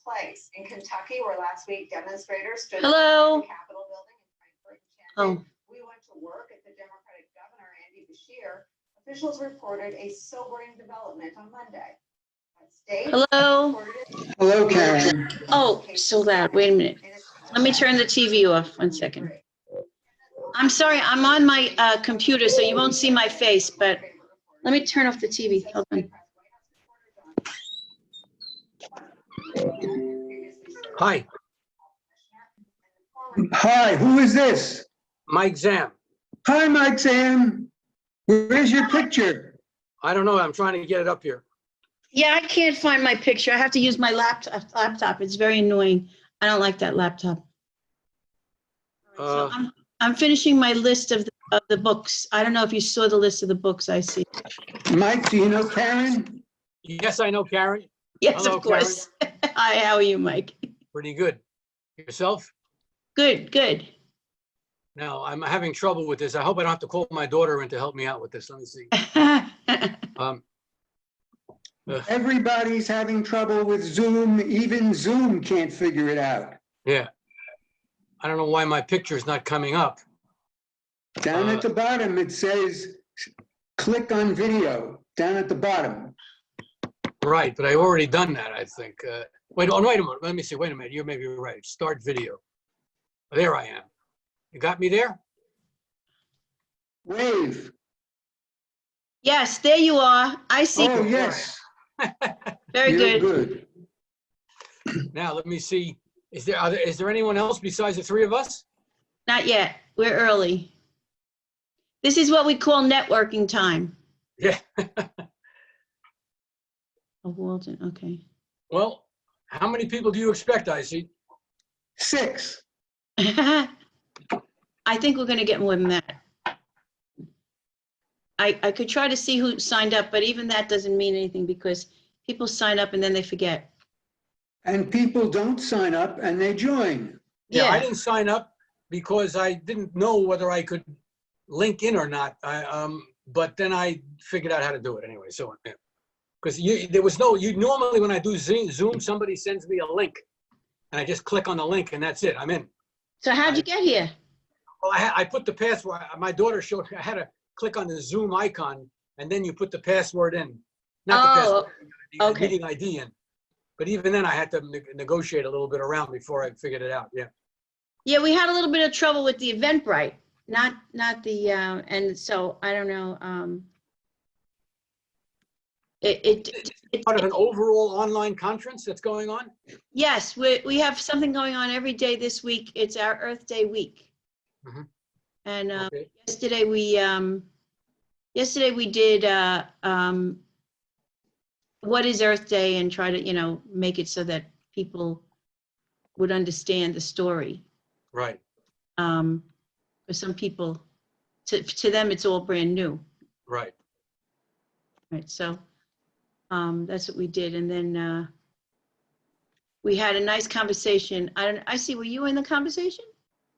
place in Kentucky, where last week demonstrators stood Hello. in the Capitol building in Frankfort and chanted, "We went to work." At the Democratic governor, Andy Beshear, officials reported a sobering development on Monday. Hello. Hello, Karen. Oh, so loud. Wait a minute. Let me turn the TV off. 1 second. I'm sorry. I'm on my computer, so you won't see my face, but let me turn off the TV. Hold on. Hi, Hi, who is this? Mike Zam. Hi, Mike Sam. Where's your picture? I don't know. I'm trying to get it up here. Yeah, I can't find my picture. I have to use my laptop. It's very annoying. I don't like that laptop. So I'm finishing my list of the books. I don't know if you saw the list of the books I see. Mike, do you know Karen? Yes, I know Karen. Yes, Hello, of course. Hi, how are you, Mike? Pretty good. Yourself? Good, good. Now, I'm having trouble with this. I hope I don't have to call my daughter in to help me out with this. Let me see. Everybody's having trouble with Zoom. Even Zoom can't figure it out. Yeah. I don't know why my picture is not coming up. Down at the bottom, it says, click on video, down at the bottom. Right, but I've already done that, I think. Wait a minute. Let me see. Wait a minute. You may be right. Start video. There I am. You got me there? Wave. Yes, there you are. I see. Oh, yes. Very You're good. good. Now, let me see. Is there anyone else besides the three of us? Not yet. We're early. This is what we call networking time. Yeah. Oh, Walton, okay. Well, how many people do you expect, Icy? 6. I think we're going to get more than that. I could try to see who signed up, but even that doesn't mean anything because people sign up and then they forget. And people don't sign up and they join. Yeah, I didn't sign up because I didn't know whether I could link in or not. But then I figured out how to do it anyway. So, because there was normally when I do Zoom, somebody sends me a link and I just click on the link and that's it. I'm in. So how'd you get here? Well, I put the password. My daughter showed me I had to click on the Zoom icon and then you put the password in. Not the password, the meeting ID in. But even then I had to negotiate a little bit around before I figured it out. Yeah. Yeah, we had a little bit of trouble with the Eventbrite, not the, and so I don't know. It's part of an overall online conference that's going on? Yes, we have something going on every day this week. It's our Earth Day week. Mm-hmm. And Okay. yesterday we did what is Earth Day and try to, make it so that people would understand the story. Right. For some people, to them, it's all brand new. Right. Right. So that's what we did. And then we had a nice conversation. I see, were you in the conversation?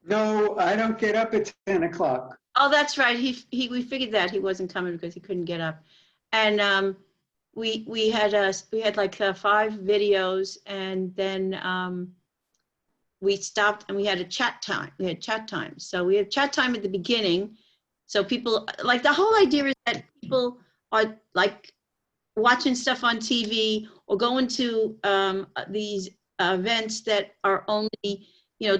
No, I don't get up at 10 o'clock. Oh, that's right. We figured that he wasn't coming because he couldn't get up. And we had like 5 videos, and then we stopped and we had a chat time. We had chat time. So we had chat time at the beginning. So people, like, the whole idea is that people are like watching stuff on TV or going to these events that are only,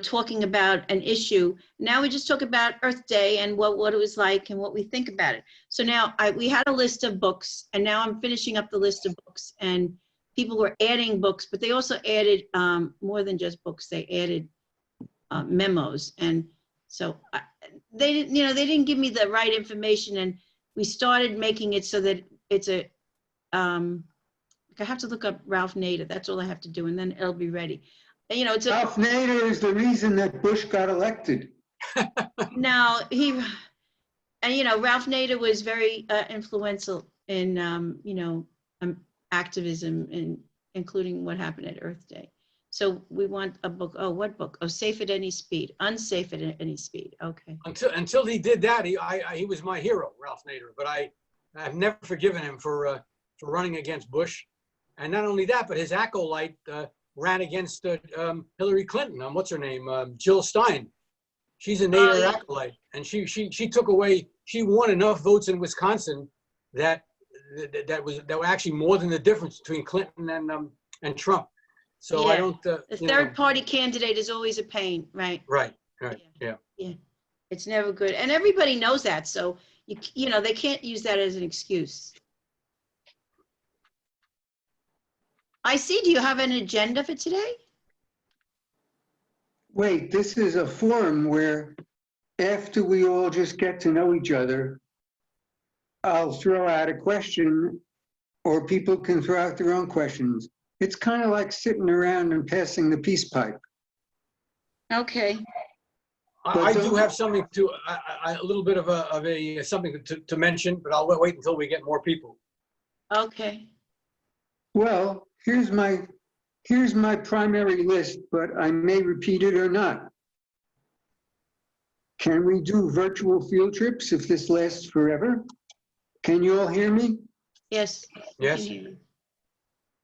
talking about an issue. Now we just talk about Earth Day and what it was like and what we think about it. So now we had a list of books, and now I'm finishing up the list of books, and people were adding books, but they also added more than just books. They added memos. And so they didn't give me the right information, and we started making it so that it's a, I have to look up Ralph Nader. That's all I have to do, and then it'll be ready. It's Ralph Nader is the reason that Bush got elected. No, Ralph Nader was very influential in, activism, including what happened at Earth Day. So we want a book. Oh, what book? Oh, Safe at Any Speed. Unsafe at Any Speed. Okay. Until he did that, he was my hero, Ralph Nader. But I've never forgiven him for running against Bush, and not only that, but his acolyte ran against Hillary Clinton. What's her name? Jill Stein. She's a Nader yeah. acolyte, and she took away. She won enough votes in Wisconsin that were actually more than the difference between Clinton and Trump. So I Yeah. don't. The you know, third party candidate is always a pain, right? Right. Yeah. It's never good. And everybody knows that. So, you know, they can't use that as an excuse. I see. Do you have an agenda for today? Wait, this is a forum where after we all just get to know each other, I'll throw out a question or people can throw out their own questions. It's kind of like sitting around and passing the peace pipe. Okay. I do have something to a little bit of a something to mention, but I'll wait until we get more people. Okay. Well, here's my primary list, but I may repeat it or not. Can we do virtual field trips if this lasts forever? Can you all hear me? Yes. we Yes. can hear you.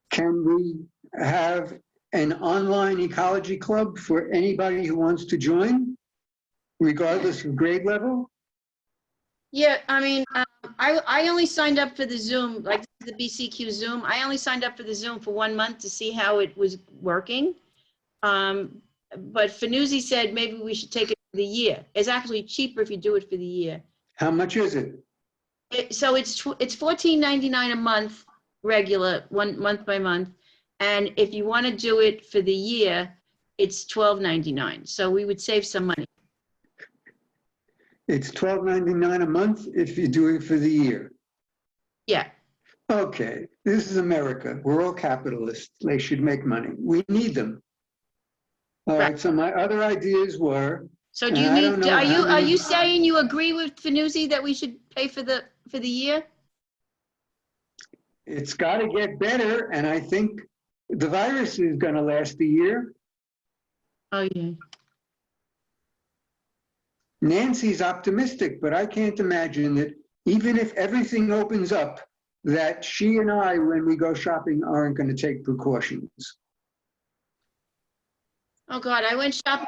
Can we have an online ecology club for anybody who wants to join, regardless of grade level? Yeah, I mean, I only signed up for the Zoom, like the BCEQ Zoom. I only signed up for the Zoom for 1 month to see how it was working. But Fanuzzi said maybe we should take it for the year. It's actually cheaper if you do it for the year. How much is it? So it's $14.99 a month, regular, month by month. And if you want to do it for the year, it's $12.99. So we would save some money. It's $12.99 a month if you do it for the year. Yeah. Okay, this is America. We're all capitalists. They should make money. We need them. All right, so my other ideas were, So do you and I don't need, know how are many- you saying you agree with Fanuzzi that we should pay for the year? it's got to get better, and I think the virus is going to last a year. Oh, yeah. Nancy's optimistic, but I can't imagine that even if everything opens up, that she and I, when we go shopping, aren't going to take precautions. Oh, God, I went shopping.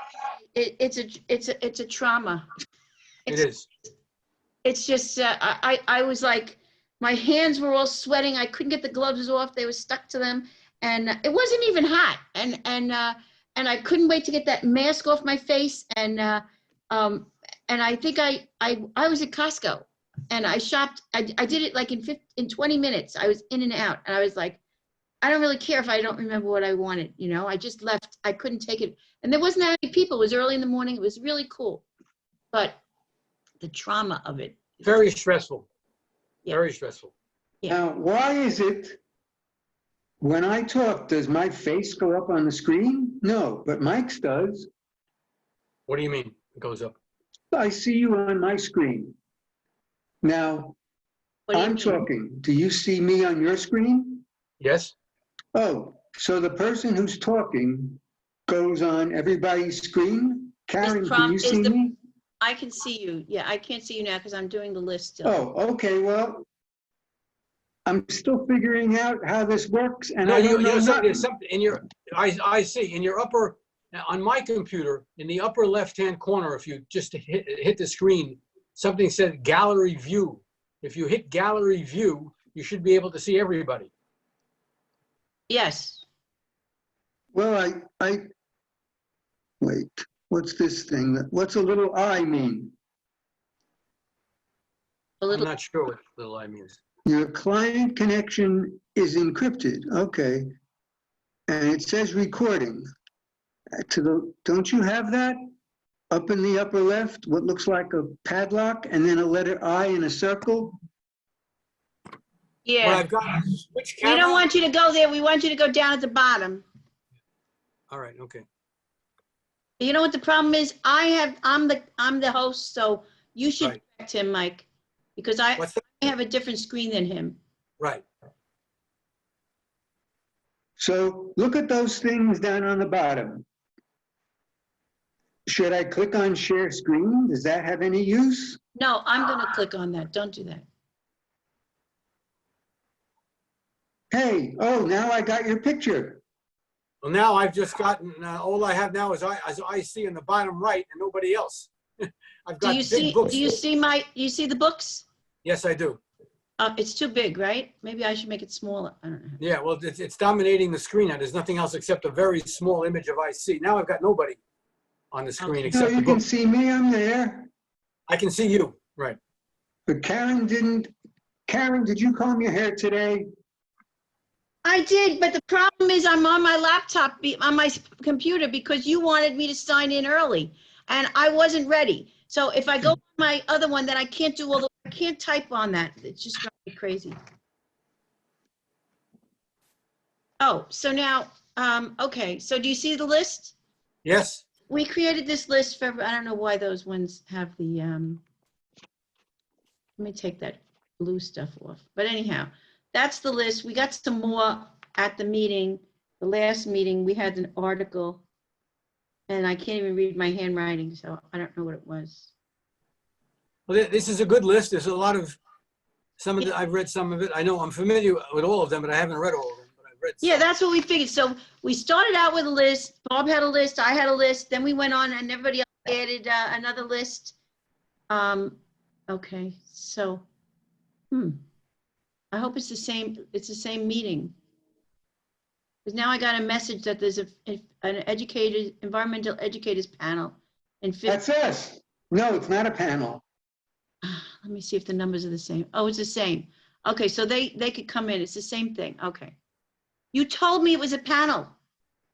It's a trauma. It is. It's just, I was like, my hands were all sweating. I couldn't get the gloves off. They were stuck to them. And it wasn't even hot. And I couldn't wait to get that mask off my face. And I think I was at Costco and I shopped. I did it like in 20 minutes. I was in and out. And I was like, I don't really care if I don't remember what I wanted. You know, I just left. I couldn't take it. And there wasn't that many people. It was early in the morning. It was really cool. But the trauma of it. Very stressful. Yeah. Very stressful. Yeah. Now, why is it when I talk, does my face go up on the screen? No, but Mike's does. What do you mean it goes up? I see you on my screen. Now, What do you I'm mean? talking. Do you see me on your screen? Yes. Oh, so the person who's talking goes on everybody's screen? Karen, can you see me? I can see you. Yeah, I can't see you now because I'm doing the list still. Oh, okay, well, I'm still figuring out how this works, and No, I don't know there's nothing. something in your. I see in your upper. On my computer, in the upper left-hand corner, if you just hit the screen, something said gallery view. If you hit gallery view, you should be able to see everybody. Yes. Well, wait, what's this thing? What's a little I mean? A I'm little. not sure what little I means. Your client connection is encrypted, okay. And it says recording. Don't you have that? Up in the upper left, what looks like a padlock, and then a letter I in a circle? What Yeah. I've got, which We camera? don't want you to go there. We want you to go down at the bottom. All right, okay. You know what the problem is? I'm the host, so you should Right. correct him, Mike, because I What's that? have a different screen than him. Right. So look at those things down on the bottom. Should I click on share screen? Does that have any use? No, I'm going to click on that. Don't do that. Hey, oh, now I got your picture. Well, now I've just gotten, all I have now is IC in the bottom right and nobody else. I've got big books. Do you see the books? Yes, I do. It's too big, right? Maybe I should make it smaller. I don't know. Yeah, well, it's dominating the screen now. There's nothing else except a very small image of IC. Now I've got nobody on the screen Okay. No, except the you can book. see me, I'm there. I can see you, right. But Karen didn't. Karen, did you comb your hair today? I did, but the problem is I'm on my laptop, on my computer, because you wanted me to sign in early and I wasn't ready. So if I go on my other one, then I can't do I can't type on that. It's just driving me crazy. Oh, so now, okay, so do you see the list? Yes? We created this list for, I don't know why those ones have the, let me take that blue stuff off. But anyhow, that's the list. We got some more at the meeting. The last meeting, we had an article and I can't even read my handwriting, so I don't know what it was. Well, this is a good list. There's a lot of, I've read some of it. I know I'm familiar with all of them, but I haven't read all of them. But I've read some. Yeah, that's what we figured. So we started out with a list. Bob had a list, I had a list, then we went on and everybody else added another list. Okay, so, I hope it's the same meeting. Because now I got a message that there's an environmental educators panel in That's us. No, it's not a panel. Let me see if the numbers are the same. Oh, it's the same. Okay, so they could come in. It's the same thing. Okay. You told me it was a panel.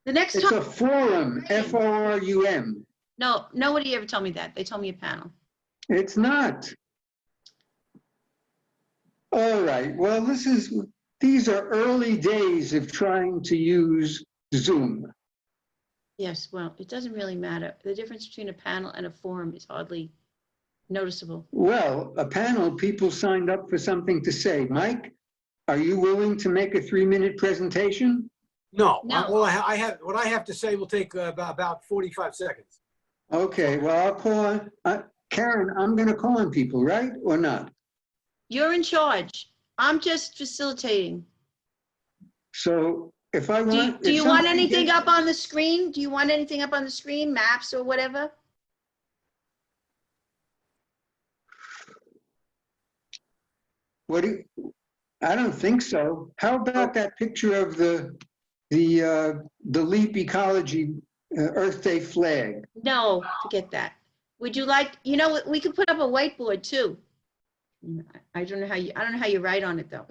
The next It's time. a forum, F-O-R-U-M. No, nobody ever told me that. They told me a panel. It's not. All right, well, these are early days of trying to use Zoom. Yes, well, it doesn't really matter. The difference between a panel and a forum is hardly noticeable. Well, a panel, people signed up for something to say. Mike, are you willing to make a 3-minute presentation? No, No. All what I have to say will take about 45 seconds. Okay, well, I'll call on, Karen, I'm gonna call on people, right, or not? You're in charge. I'm just facilitating. So if I Do you, want. do if you want somebody anything gets- up on the screen? Do you want anything up on the screen, maps or whatever? I don't think so. How about that picture of the Leap Ecology Earth Day flag? No, forget that. Would you like, we could put up a whiteboard too. I don't know how you write on it though.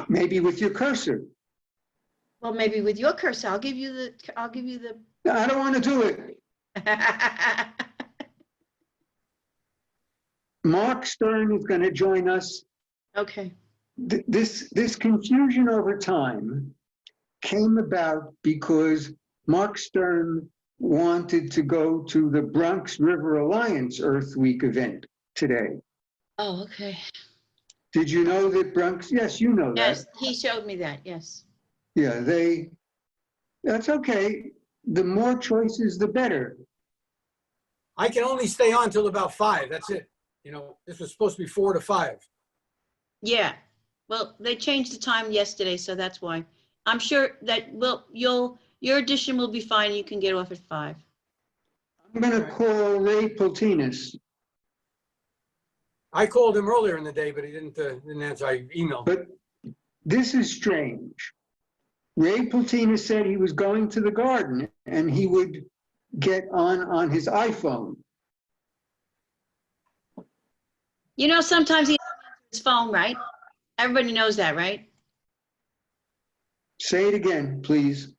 Maybe with your cursor. Well, maybe with your cursor, I'll give you the, No, I don't want to do it. Mark Stern is going to join us. Okay. This confusion over time came about because Mark Stern wanted to go to the Bronx River Alliance Earth Week event today. Oh, okay. Did you know that Bronx? Yes, you know that. Yes, he showed me that, yes. Yeah, that's okay. The more choices, the better. I can only stay on till about 5. That's it. This was supposed to be 4 to 5. Yeah, well, they changed the time yesterday, so that's why. I'm sure that your edition will be fine. You can get off at 5. I'm going to call Ray Poltinas. I called him earlier in the day, but he didn't answer. I emailed him. But this is strange. Ray Poltinas said he was going to the garden and he would get on his iPhone. Sometimes he doesn't answer his phone, right? Everybody knows that, right? Say it again, please.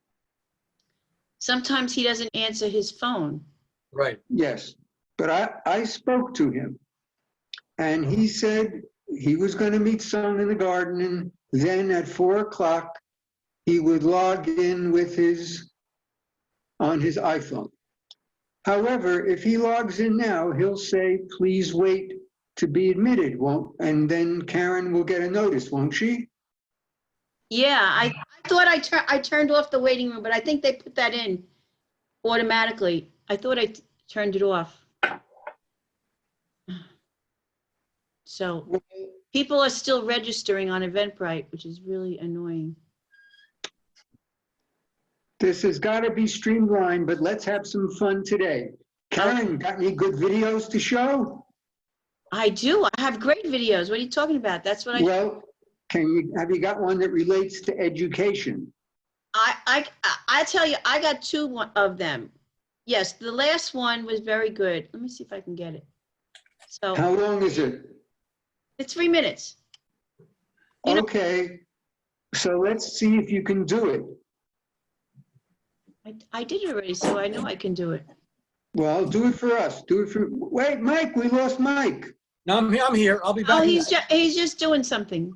Sometimes he doesn't answer his phone. Right. Yes, but I spoke to him and he said he was going to meet someone in the garden and then at 4 o'clock he would log in with on his iPhone. However, if he logs in now, he'll say, please wait to be admitted, and then Karen will get a notice, won't she? Yeah, I thought I turned off the waiting room, but I think they put that in automatically. I thought I turned it off. So people are still registering on Eventbrite, which is really annoying. This has got to be streamlined, but let's have some fun today. Karen, got any good videos to show? I do. I have great videos. What are you talking about? That's what Well, have you got one that relates to education? I tell you, I got two of them. Yes, the last one was very good. Let me see if I can get it. So How long is it? it's 3 minutes. You know- Okay, so let's see if you can do it. I did it already, so I know I can do it. Well, do it for us. Do it for, wait, Mike, we lost Mike. No, I'm here. I'll be back. Oh, he's just doing something.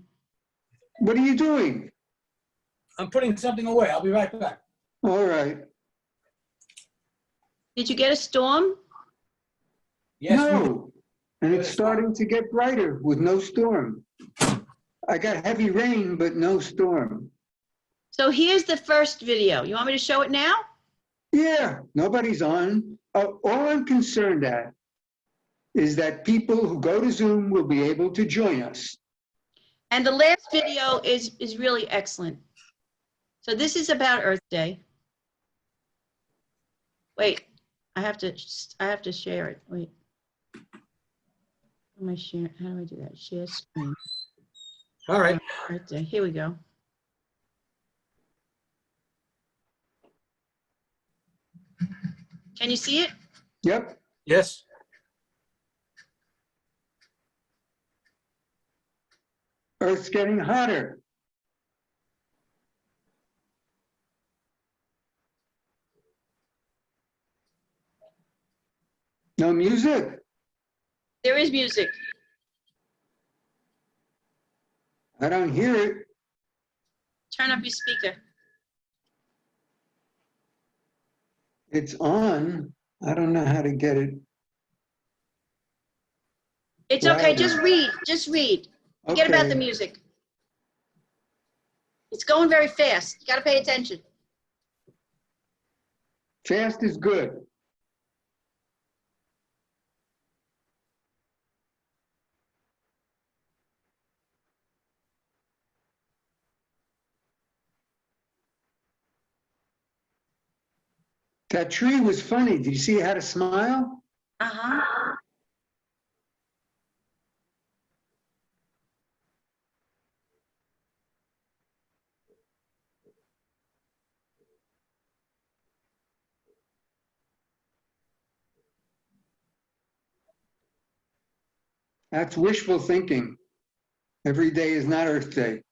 What are you doing? I'm putting something away. I'll be right back. All right. Did you get a storm? Yes, we do. No, and it's starting to get brighter with no storm. I got heavy rain, but no storm. So here's the first video. You want me to show it now? Yeah, nobody's on. All I'm concerned at is that people who go to Zoom will be able to join us. And the last video is really excellent. So this is about Earth Day. Wait, I have to share it. Wait. How do I share? How do I do that? Share screen. All right. Earth Day. Here we go. Can you see it? Yep, Yes. Earth's getting hotter. No music? There is music. I don't hear it. Turn up your speaker. It's on. I don't know how to get it. It's okay. Louder. Just read. Just read. Forget about the Okay. music. It's going very fast. You got to pay attention. Fast is good. That tree was funny. Did you see it had a smile? Uh-huh. That's wishful thinking. Every day is not Earth Day.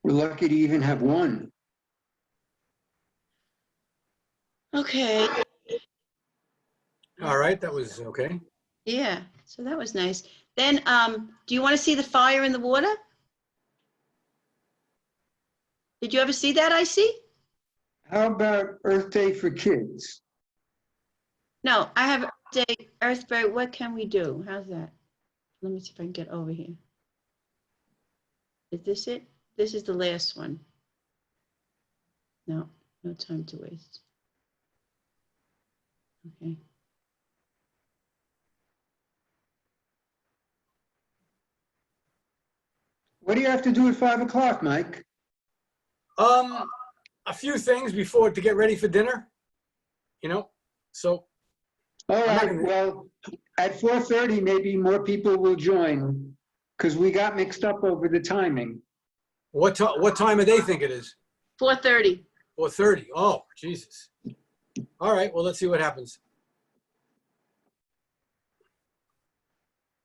We're lucky to even have one. Okay. All right. That was okay. Yeah. So that was nice. Then, do you want to see the fire in the water? Did you ever see that, I see? How about Earth Day for kids? No, I have Earth Day. What can we do? How's that? Let me see if I can get over here. Is this it? This is the last one. No, no time to waste. Okay. What do you have to do at 5 o'clock, Mike? A few things before to get ready for dinner, you know, so. All I'm not right, gonna- well, at 4:30, maybe more people will join because we got mixed up over the timing. What time do they think it is? 4:30. 4:30. Oh, Jesus. All right, well, let's see what happens.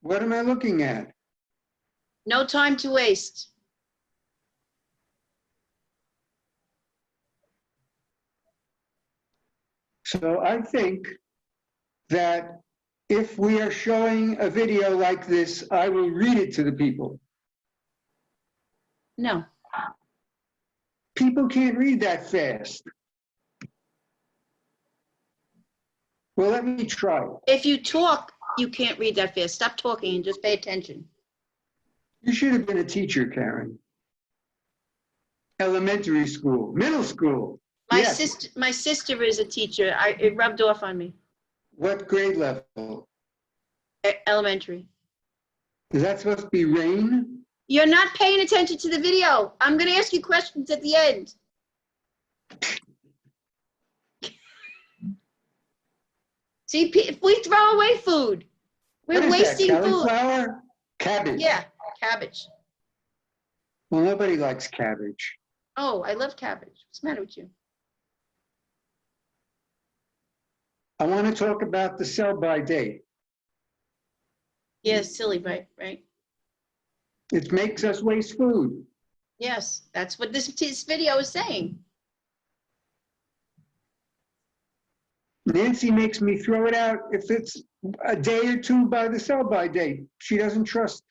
What am I looking at? No time to waste. So I think that if we are showing a video like this, I will read it to the people. No. People can't read that fast. Well, let me try. If you talk, you can't read that fast. Stop talking and just pay attention. You should have been a teacher, Karen. Elementary school, middle school. My Yes. sister is a teacher. It rubbed off on me. What grade level? Elementary. Is that supposed to be rain? You're not paying attention to the video. I'm going to ask you questions at the end. See, if we throw away food, What we're is that, wasting food. cauliflower? Cabbage? Yeah, cabbage. Well, nobody likes cabbage. Oh, I love cabbage. What's the matter with you? I want to talk about the sell-by date. Yeah, silly, right? It makes us waste food. Yes, that's what this video is saying. Nancy makes me throw it out if it's a day or two by the sell-by date. She doesn't trust.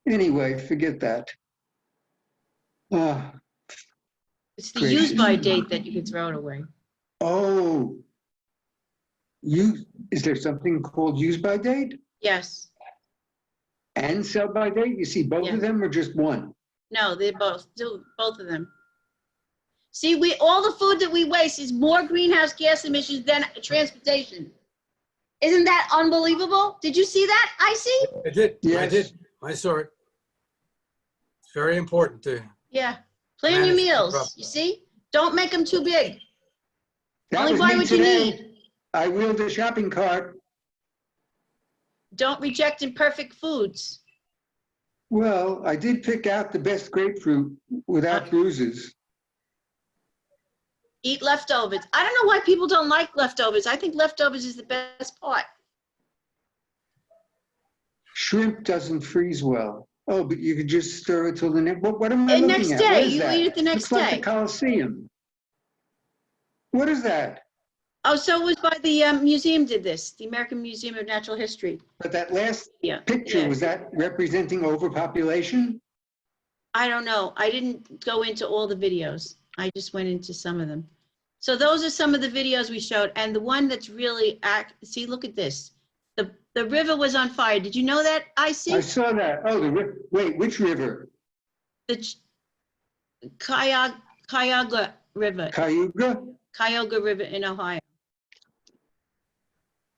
Anyway, forget that. It's the Great. use by date that you can throw it away. Oh, is there something called use by date Yes. and sell by date? You see both Yeah. of them or just one? No, they're both of them. See, all the food that we waste is more greenhouse gas emissions than transportation. Isn't that unbelievable? Did you see that? I see. I did. I Yes. did. I saw it. It's very important to. Yeah. Plan your Manage the meals. problem. You see? Don't make them too big. That Only was buy me what you today. need. I wheeled a shopping cart. Don't reject imperfect foods. Well, I did pick out the best grapefruit without bruises. Eat leftovers. I don't know why people don't like leftovers. I think leftovers is the best part. Shrimp doesn't freeze well. Oh, but you could just stir it till the next. What am I The looking next at? day, What is you that? eat it the next Looks like day. the Coliseum. What is that? Oh, so it was by the museum did this, the American Museum of Natural History. But that last Yeah. picture, yeah. was that representing overpopulation? I don't know. I didn't go into all the videos. I just went into some of them. So those are some of the videos we showed. And the one that's really, see, look at this. The river was on fire. Did you know that, I see? saw that. Oh, wait, which river? The Cuyahoga River, Cayuga? Cuyahoga River in Ohio.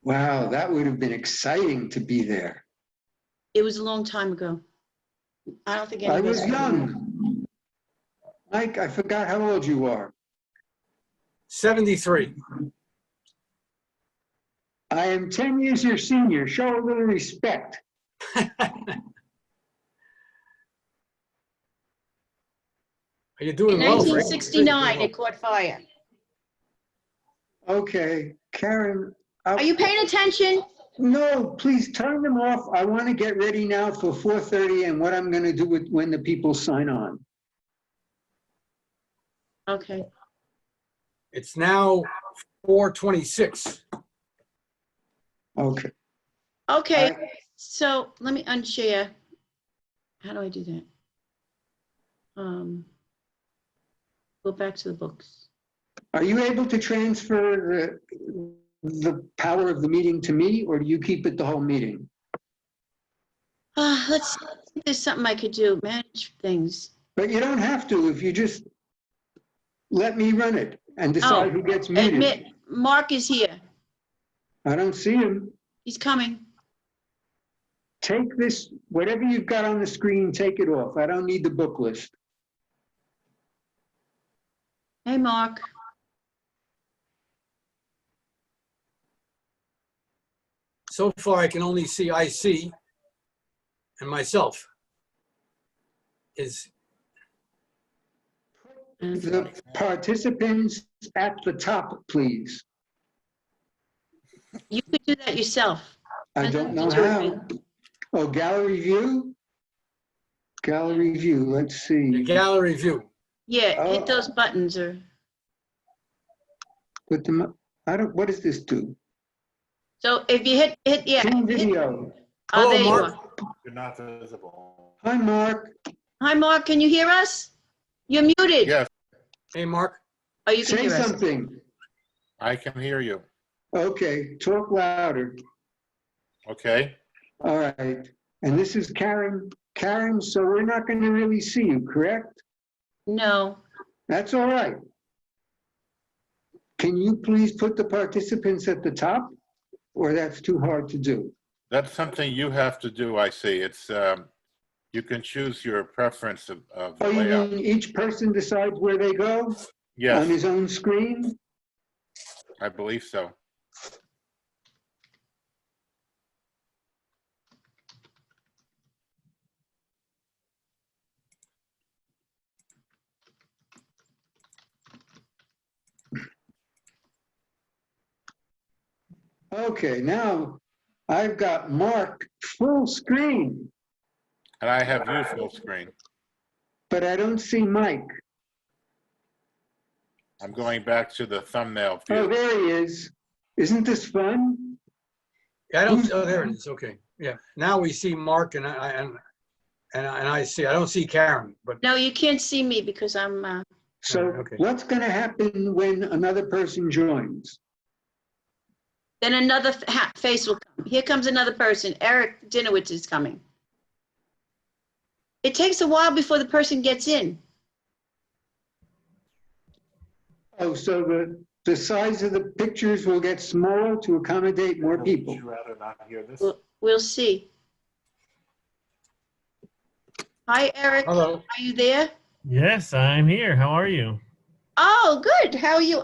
Wow, that would have been exciting to be there. It was a long time ago. I don't think I any of us. was young. Mike, I forgot how old you are. 73. I am 10 years your senior. Show a little respect. Are you doing In well, Frank? 1969, it caught fire. Okay, Karen. Are you paying attention? No, please turn them off. I want to get ready now for 4:30 and what I'm going to do when the people sign on. Okay. It's now 4:26. Okay. Okay, so let me unshare. How do I do that? Go back to the books. Are you able to transfer the power of the meeting to me, or do you keep it the whole meeting? Let's see if there's something I could do, manage things. But you don't have to if you just let me run it and decide who gets muted. Admit, Mark is here. I don't see him. He's coming. Take this, whatever you've got on the screen, take it off. I don't need the book list. Hey, Mark. So far, I can only see IC and myself. The participants at the top, please. You could do that yourself. I don't know how. Oh, gallery view? Gallery view, let's The see. gallery view. Yeah, Oh. hit those buttons or, Put them up. What does this do? so if you hit, yeah. Team hit- video. Oh, there you Hello, Mark. are. You're not visible. Hi, Mark. Hi, Mark, can you hear us? You're muted. Yes, Hey, Mark. Oh, you can Say hear us. something. I can hear you. Okay, talk louder. Okay. All right. And this is Karen. Karen, so we're not going to really see you, correct? No. That's all right. Can you please put the participants at the top? Or that's too hard to do? That's something you have to do, I see. It's, you can choose your preference of the Oh, you layout. mean each person decides where they go on Yes, his own screen? I believe so. Okay, now I've got Mark full screen, And I have you full screen. but I don't see Mike. I'm going back to the thumbnail Oh, view. there he is. Isn't this fun? Yeah, I don't, oh, there it is, okay, yeah. Now we see Mark and I see, I don't see Karen, but, No, you can't see me because I'm, So Okay. what's going to happen when another person joins? then another face will come. Here comes another person. Eric Dinowitz is coming. It takes a while before the person gets in. Oh, so the size of the pictures will get smaller to accommodate more people. Would you rather not hear this? We'll see. Hi, Eric. hello. Are you there? Yes, I'm here. How are you? Oh, good. How are you?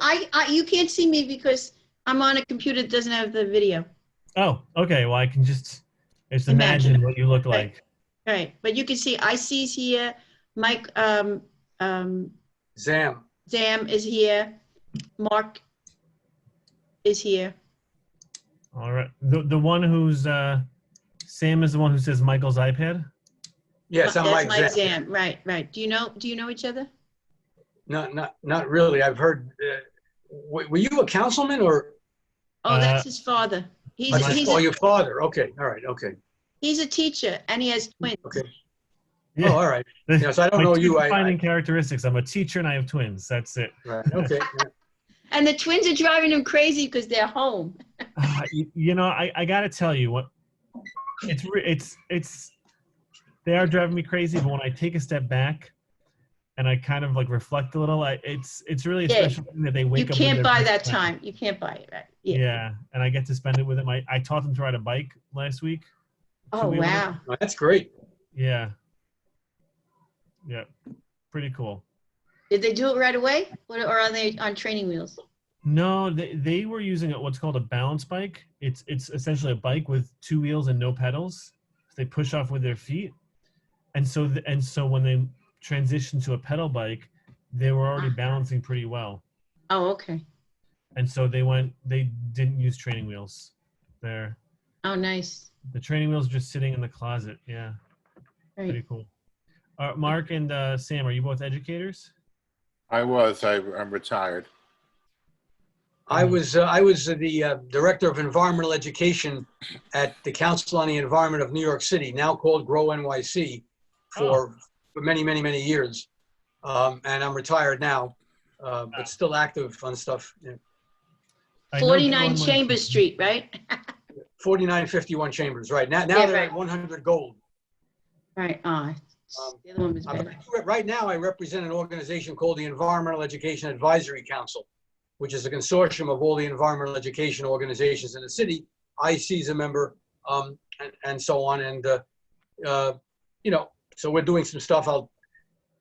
You can't see me because I'm on a computer that doesn't have the video. Oh, okay. Well, I can just Imagine. imagine what you look like. All right, but you can see IC's here. Mike, Zam, Zam is here. Mark is here. All right. The one who's Sam is the one who says Michael's iPad. yes, I'm That's Mike Mike Zam. Zam. Right. Do you know each other? Not really, I've heard, were you a councilman or? Oh, that's his father. Oh, your father, okay, all right, okay, He's a teacher and he has twins. okay. Oh, all right, yeah, so I don't My know two you, defining characteristics. I'm a teacher and I have twins. That's it. right, okay. Yeah. And the twins are driving him crazy because they're home. You know, I got to tell you what, they are driving me crazy, but when I take a step back and I kind of like reflect a little, it's really a Yeah. special thing that they wake You up. can't with their buy best that friend. time. You can't buy it, right? Yeah, and I get to spend it with them. I taught them to ride a bike last week. Oh, two-wheeler. wow. Well, that's great. Yeah. Yeah. Pretty cool. Did they do it right away? Or are they on training wheels? No, they were using what's called a balance bike. It's essentially a bike with two wheels and no pedals. They push off with their feet. And so when they transitioned to a pedal bike, they were already balancing pretty well. Oh, okay. And so they didn't use training wheels there. Oh, nice. The training wheels are just sitting in the closet. Yeah. Pretty Great. cool. Mark and Sam, are you both educators? I'm retired. I was the director of environmental education at the Council on the Environment of New York City, now called Grow NYC, for many, many, many years. And I'm retired now, but still active on stuff. Yeah. I know 49 Grow Chambers Street, right? 4951 Chambers, right. Now Yeah, they're right. at 100 Gold. Right. The other one was better. Right now, I represent an organization called the Environmental Education Advisory Council, which is a consortium of all the environmental education organizations in the city. IC is a member, and so on. And, you know, so we're doing some stuff.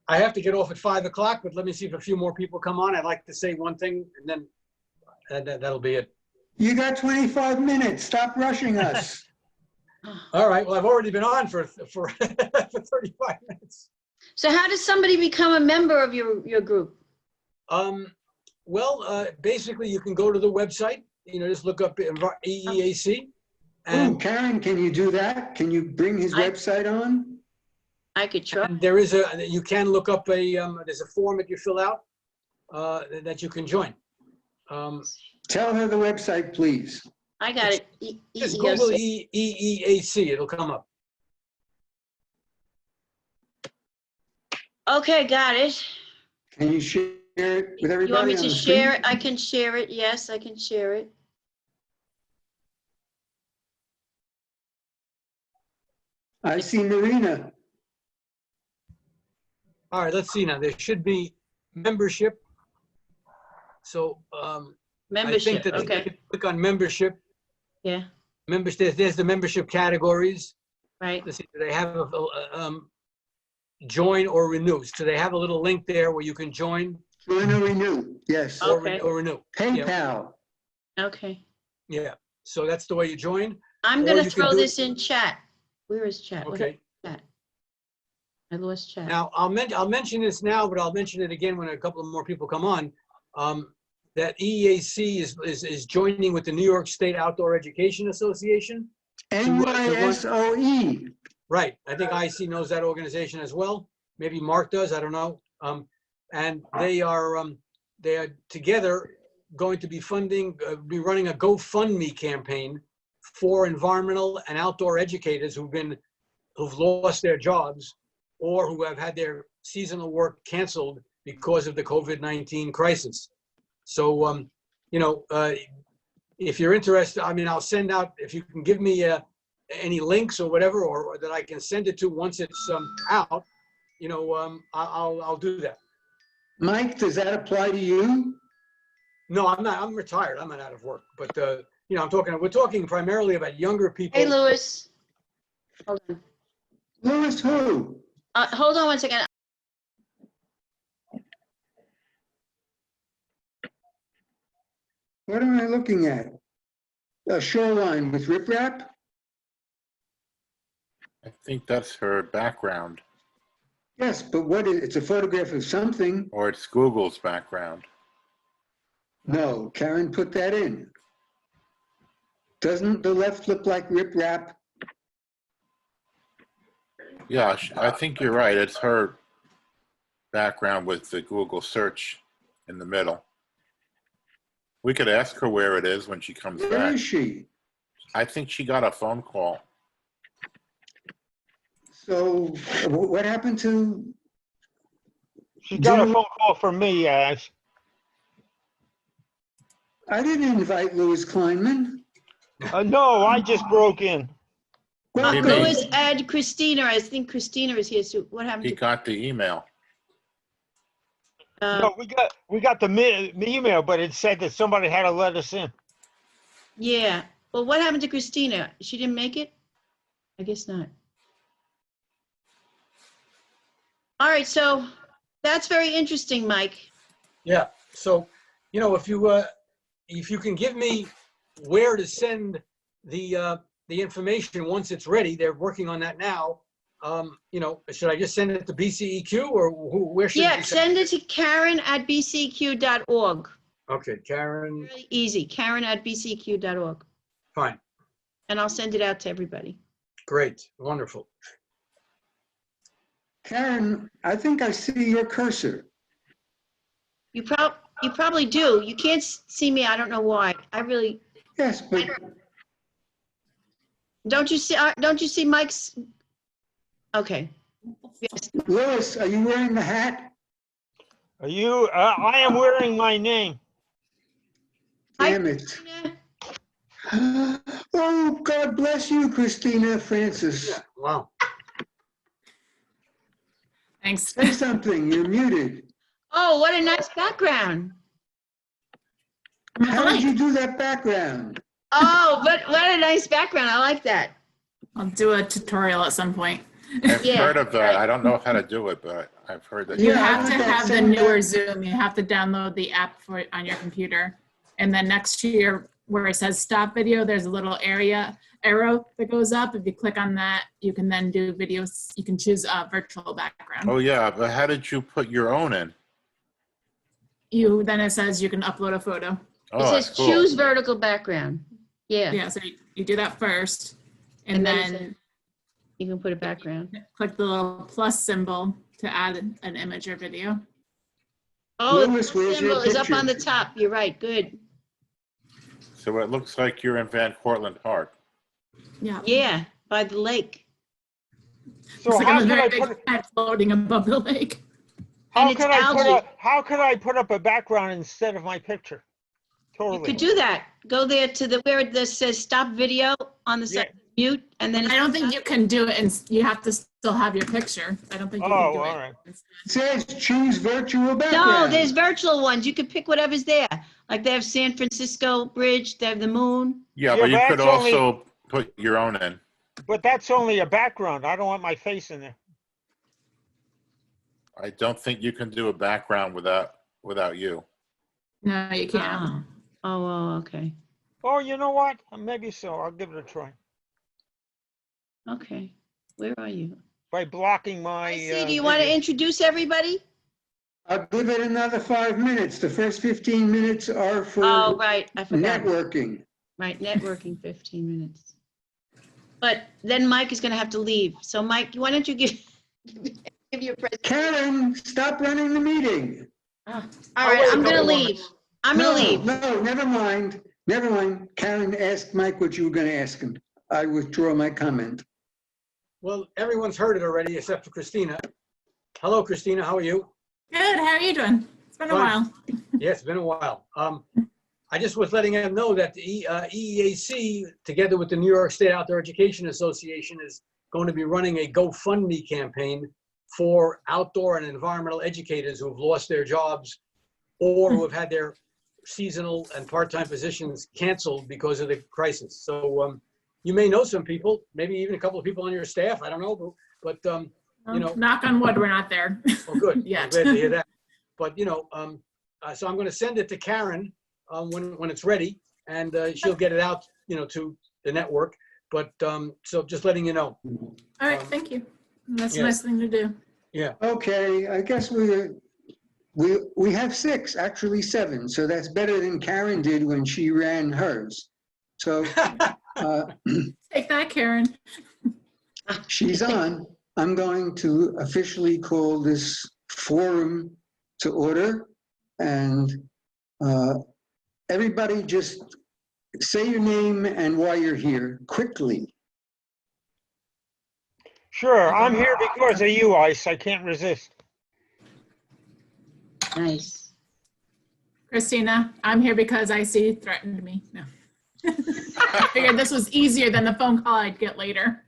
I have to get off at 5 o'clock, but let me see if a few more people come on. I'd like to say one thing, and then that'll be it. You got 25 minutes. Stop rushing us. All right. Well, I've already been on for 35 minutes. So how does somebody become a member of your group? Well, basically, you can go to the website. You know, just look up EEAC. Oh, And Karen, can you do that? Can you bring his website on? I could try. and you can look up there's a form that you fill out that you can join. Tell her the website, please. I got it. Just Google EEOC. EEAC, it'll come up. Okay, got it. Can you share it with everybody? You want me on to the share screen? it? I can share it. Yes, I can share it. I see Marina. All right, let's see now. There should be membership. So I Membership, think that okay. you can click on membership. Yeah, There's the membership categories. right. Let's see, do they have a join or renew? So they have a little link there where you can join Join or renew. Yes. Oh. or, Okay. or renew. PayPal. Okay. Yeah, so that's the way you join. I'm Or gonna you can throw do this it- in chat. Where is chat? What Okay. is chat? I lost chat. Now, I'll mention this now, but I'll mention it again when a couple of more people come on. that EAC is joining with the New York State Outdoor Education Association. NYSOE. Right. I think IC knows that organization as well. Maybe Mark does. I don't know. And they are together going to be be running a GoFundMe campaign for environmental and outdoor educators who've lost their jobs or who have had their seasonal work canceled because of the COVID-19 crisis. So, if you're interested, I mean, I'll send out, if you can give me any links or whatever, or that I can send it to once it's out, I'll do that. Mike, does that apply to you? No, I'm not. I'm retired. I'm not out of work. But we're talking primarily about younger people. Hey, Louis. Hold on. Louis who? Hold on one second. What am I looking at? A shoreline with riprap? I think that's her background, Yes, but it's a photograph of something. or it's Google's background. No, Karen put that in. Doesn't the left look like riprap? Yeah, I think you're right. It's her background with the Google search in the middle. We could ask her where it is when she comes Where back. is she? I think she got a phone call. So what happened to? She got a phone call from me, Ash. I didn't invite Louis Kleinman. No, I just broke in. Well, Maybe. good. Louis and Christina. I think Christina is here. So what happened He to? got the email. No, we got the email, but it said that somebody had to let us in. Yeah. Well, what happened to Christina? She didn't make it? I guess not. All right. So that's very interesting, Mike. Yeah. So, if you can give me where to send the information once it's ready, they're working on that now. Should I just send it to BCEQ or where should Yeah, we send it to Karen@bceq.org. Okay, Karen, Really easy. Karen@bceq.org. fine, And I'll send it out to everybody. great, wonderful. Karen, I think I see your cursor. You probably do. You can't see me. I don't know why. Yes, but Don't you see Mike's? Okay. Yes. Louis, are you wearing the hat? Are you? I am wearing my name. Hi, Damn it. Christina. Oh, God bless you, Christina Francis. Yeah, wow. Thanks. Say something, you're muted. Oh, what a nice background. How did you do that background? Oh, but what a nice background. I like that. I'll do a tutorial at some point. I've Yeah, heard of that. I don't know how to do it, but I've heard that. You Yeah, have I to think have the that's newer Zoom. You have to download the app on your computer. And then next to where it says stop video, there's a little arrow that goes up. If you click on that, you can then do videos. You can choose a virtual background. Oh, yeah, but how did you put your own in? Then it says you can upload a photo. It Oh, says that's cool. choose vertical background. Yeah. Yeah, so you do that first. And And then then you can put a background. click the little plus symbol to add an image or video. Oh, the Louis, where's your symbol is up on the picture? top. You're right. Good. So it looks like you're in Van Cortlandt Park. Yeah. Yeah, by the lake. So It's like how a can very I big put? head floating above the lake. How it's can I put algae. How can I put up a background instead of my picture? You Totally. could do that. Go there to where it says stop video on the side, mute, and then I don't think you can do it, and you have to still have your picture. I don't think you can Oh, do it. all right. It says choose virtual background. No, there's virtual ones. You could pick whatever's there. Like they have San Francisco Bridge, they have the moon. Yeah, Yeah, but you but could that's only- also put your own in. But that's only a background. I don't want my face in there. I don't think you can do a background without you. No, you can't. Oh, okay. Oh, you know what? Maybe so. I'll give it a try. Okay. Where are you? By blocking my. I see. Do you want to introduce everybody? I'll give it another 5 minutes. The first 15 minutes are for Oh, right, I forgot. networking. Right, networking 15 minutes. But then Mike is going to have to leave. So Mike, why don't you give your presentation? Karen, stop running the meeting. All I'll right, wait a I'm going to couple more leave. minutes. I'm going to No, leave. no, never mind. Never mind. Karen, ask Mike what you were going to ask him. I withdraw my comment. Well, everyone's heard it already except for Christina. Hello, Christina. How are you? Good, how are you doing? It's been a Fine. while. Yeah, it's been a while. I just was letting them know that the EEAC, together with the New York State Outdoor Education Association, is going to be running a GoFundMe campaign for outdoor and environmental educators who have lost their jobs or who have had their seasonal and part-time positions canceled because of the crisis. So you may know some people, maybe even a couple of people on your staff. I don't know, but you know. Knock on wood, we're not there. Oh, good. Yet. I'm glad to hear that. But you know, so I'm going to send it to Karen when it's ready, and she'll get it out, you know, to the network. But so just letting you know. All right, thank you. That's a yeah. nice thing to do. Yeah. Okay, I guess we have 6, actually 7. So that's better than Karen did when she ran hers. So Take that, Karen. she's on. I'm going to officially call this forum to order, and everybody just say your name and why you're here quickly. Sure, I'm here because of you, Ice. I can't resist. Nice. Christina, I'm here because IC threatened me. No. I figured this was easier than the phone call I'd get later.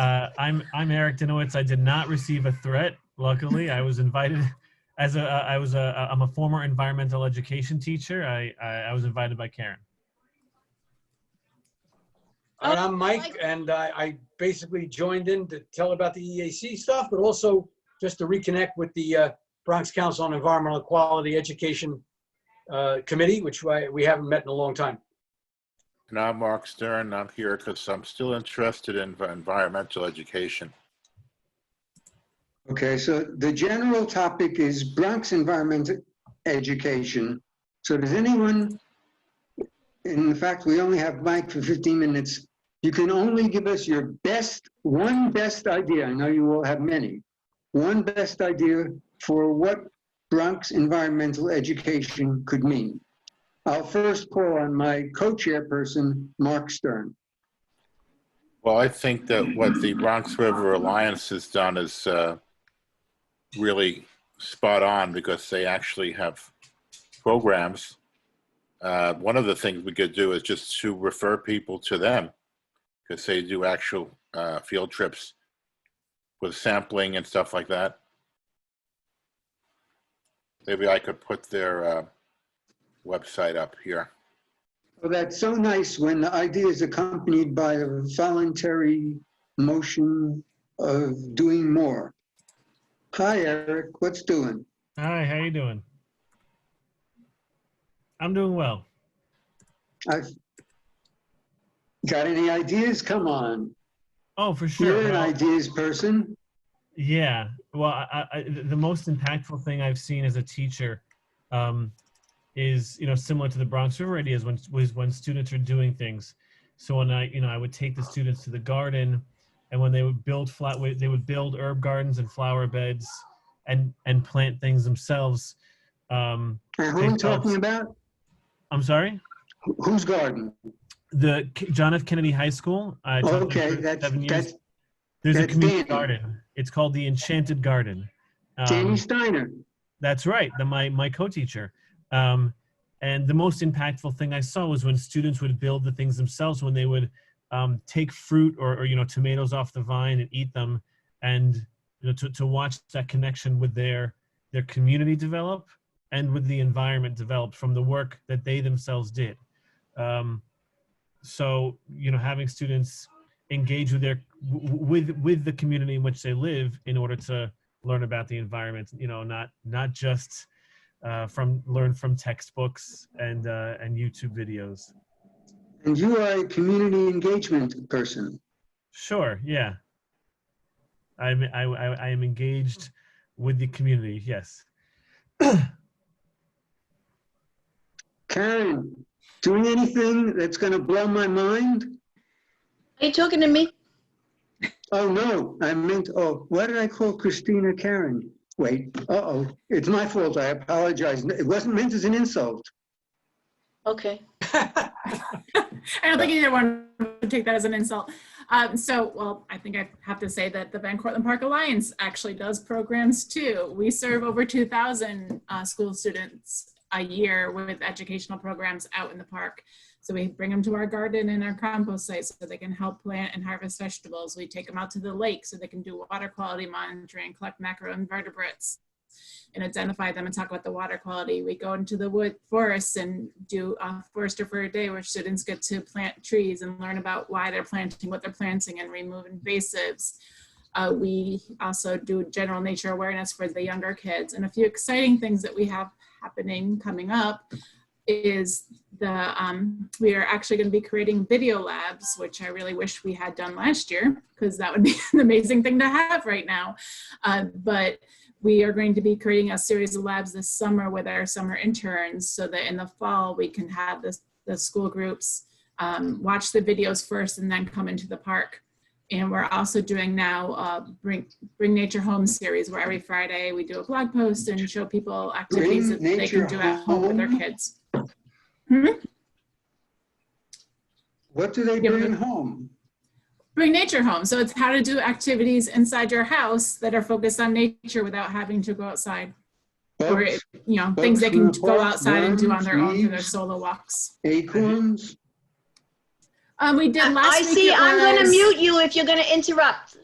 I'm Eric Dinowitz. I did not receive a threat. Luckily, I was invited as I'm a former environmental education teacher. I was invited by Karen. All right, I'm Mike, and I basically joined in to tell about the EAC stuff, but also just to reconnect with the Bronx Council on Environmental Quality Education Committee, which we haven't met in a long time. And I'm Mark Stern. I'm here because I'm still interested in environmental education. Okay, so the general topic is Bronx environmental education. So does anyone, in fact, we only have Mike for 15 minutes. You can only give us your one best idea. I know you all have many. One best idea for what Bronx environmental education could mean. I'll first call on my co-chairperson, Mark Stern. Well, I think that what the Bronx River Alliance has done is really spot on because they actually have programs. One of the things we could do is just to refer people to them because they do actual field trips with sampling and stuff like that. Maybe I could put their website up here. Well, that's so nice when the idea is accompanied by a voluntary motion of doing more. Hi, Eric. What's doing? Hi, how you doing? I'm doing well. I've got any ideas? Come on. Oh, for sure. You're an Well, ideas person. yeah. Well, the most impactful thing I've seen as a teacher is, you know, similar to the Bronx River ideas was when students are doing things. So when I would take the students to the garden, and when they would build they would build herb gardens and flower beds and plant things themselves. And who are we talking about? I'm sorry? Whose garden? The John F. Kennedy High School. I taught there Okay, for that's 7 years. There's a that's community Danny. garden. It's called the Enchanted Garden. Danny Steiner. That's right, my co-teacher. And the most impactful thing I saw was when students would build the things themselves, when they would take fruit or you know, tomatoes off the vine and eat them, and you know, to watch that connection with their community develop and with the environment develop from the work that they themselves did. So you know, having students engage with the community in which they live in order to learn about the environment, you know, not just learn from textbooks and YouTube videos. And you are a community engagement person. Sure, yeah. I am engaged with the community, yes. Karen, doing anything that's going to blow my mind? Are you talking to me? Oh, no, I meant, oh, why did I call Christina Karen? Wait, uh-oh, it's my fault, I apologize. It wasn't meant as an insult. Okay. I don't think either one would take that as an insult. Well, I think I have to say that the Van Cortlandt Park Alliance actually does programs too. We serve over 2,000 school students a year with educational programs out in the park. So we bring them to our garden and our compost site so they can help plant and harvest vegetables. We take them out to the lake so they can do water quality monitoring, collect macroinvertebrates, and identify them and talk about the water quality. We go into the wood forests and do a Forester for a Day where students get to plant trees and learn about why they're planting, what they're planting, and remove invasives. We also do general nature awareness for the younger kids. And a few exciting things that we have happening coming up is we are actually going to be creating video labs, which I really wish we had done last year because that would be an amazing thing to have right now. But we are going to be creating a series of labs this summer with our summer interns so that in the fall we can have the school groups watch the videos first and then come into the park. And we're also doing now Bring Nature Home series where every Friday we do a blog post and show people activities that they can do at home with their kids. What do they bring home? Bring Nature Home. So it's how to do activities inside your house that are focused on nature without having to go outside. Or, things they can go outside and do on their own through their solo walks. Acorns? We did last week. I see, I'm going to mute you if you're going to interrupt.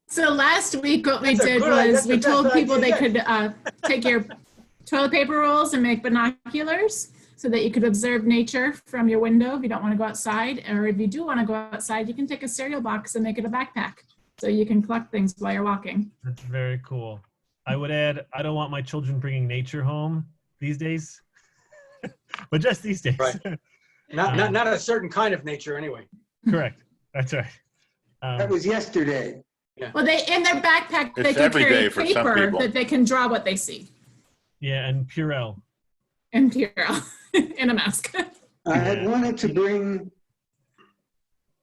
So last week what we did was we told people they could take your toilet paper rolls and make binoculars so that you could observe nature from your window if you don't want to go outside. Or if you do want to go outside, you can take a cereal box and make it a backpack so you can collect things while you're walking. That's very cool. I would add, I don't want my children bringing nature home these days, but just these days. Right. Not a certain kind of nature anyway. Correct. That's right. That was yesterday. Yeah. Well, in their backpack, they It's can every carry day for some paper people. that they can draw what they see. Yeah, and Purell. And Purell in a mask. I had wanted to bring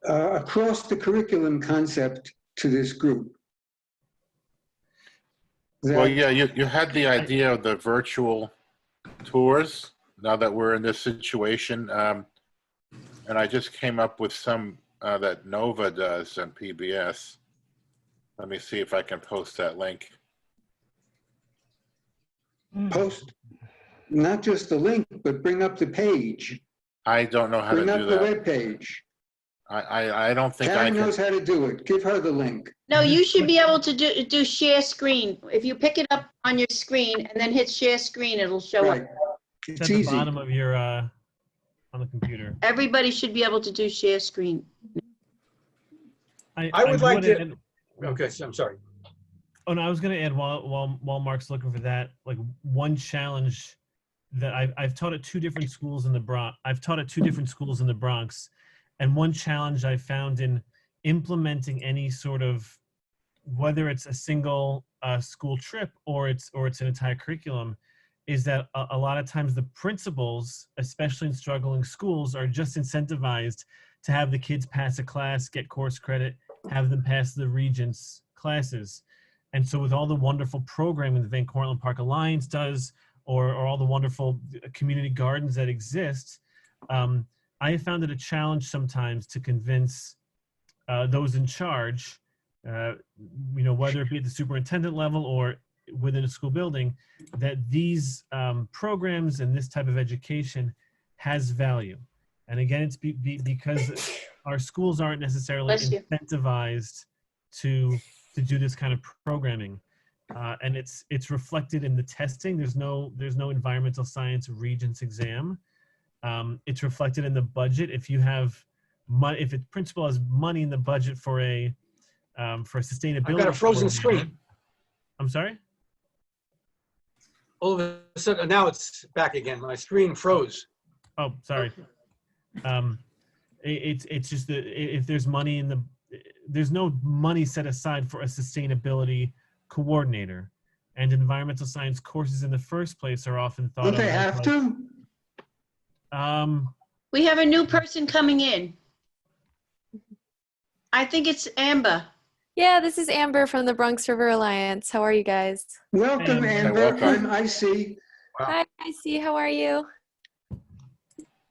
across the curriculum concept to this group. Well, yeah, you had the idea of the virtual tours now that we're in this situation. And I just came up with some that Nova does on PBS. Let me see if I can post that link. Post, not just the link, but bring up the page. I don't know how to Bring do up the that. web page. I don't think I Karen can. knows how to do it. Give her the link. No, you should be able to do share screen. If you pick it up on your screen and then hit share screen, it'll show Right. up. It's It's at the easy. bottom of your, on the computer. Everybody should be able to do share screen. I would like to- add- Okay, so I'm sorry. Oh, no, I was going to add while Mark's looking for that, like one challenge that I've taught at two different schools in the Bronx. I've taught at two different schools in the Bronx. And one challenge I found in implementing any sort of, whether it's a single school trip or it's an entire curriculum, is that a lot of times the principals, especially in struggling schools, are just incentivized to have the kids pass a class, get course credit, have them pass the Regents classes. And so with all the wonderful programming the Van Cortlandt Park Alliance does, or all the wonderful community gardens that exist, I have found it a challenge sometimes to convince those in charge, whether it be at the superintendent level or within a school building, that these programs and this type of education has value. And again, it's because our schools aren't necessarily Bless you. incentivized to do this kind of programming. And it's reflected in the testing. There's no environmental science Regents exam. It's reflected in the budget. If you have money, if a principal has money in the budget for a sustainability. I've got a frozen program- screen. I'm sorry? All of a sudden, now it's back again. My screen froze. Oh, sorry. It's just that if there's money there's no money set aside for a sustainability coordinator. and environmental science courses in the first place are often thought Don't of they as have like, to? We have a new person coming in. I think it's Amber. Yeah, this is Amber from the Bronx River Alliance. How are you guys? Welcome, And- Amber. welcome. I see. Hi, IC. How are you?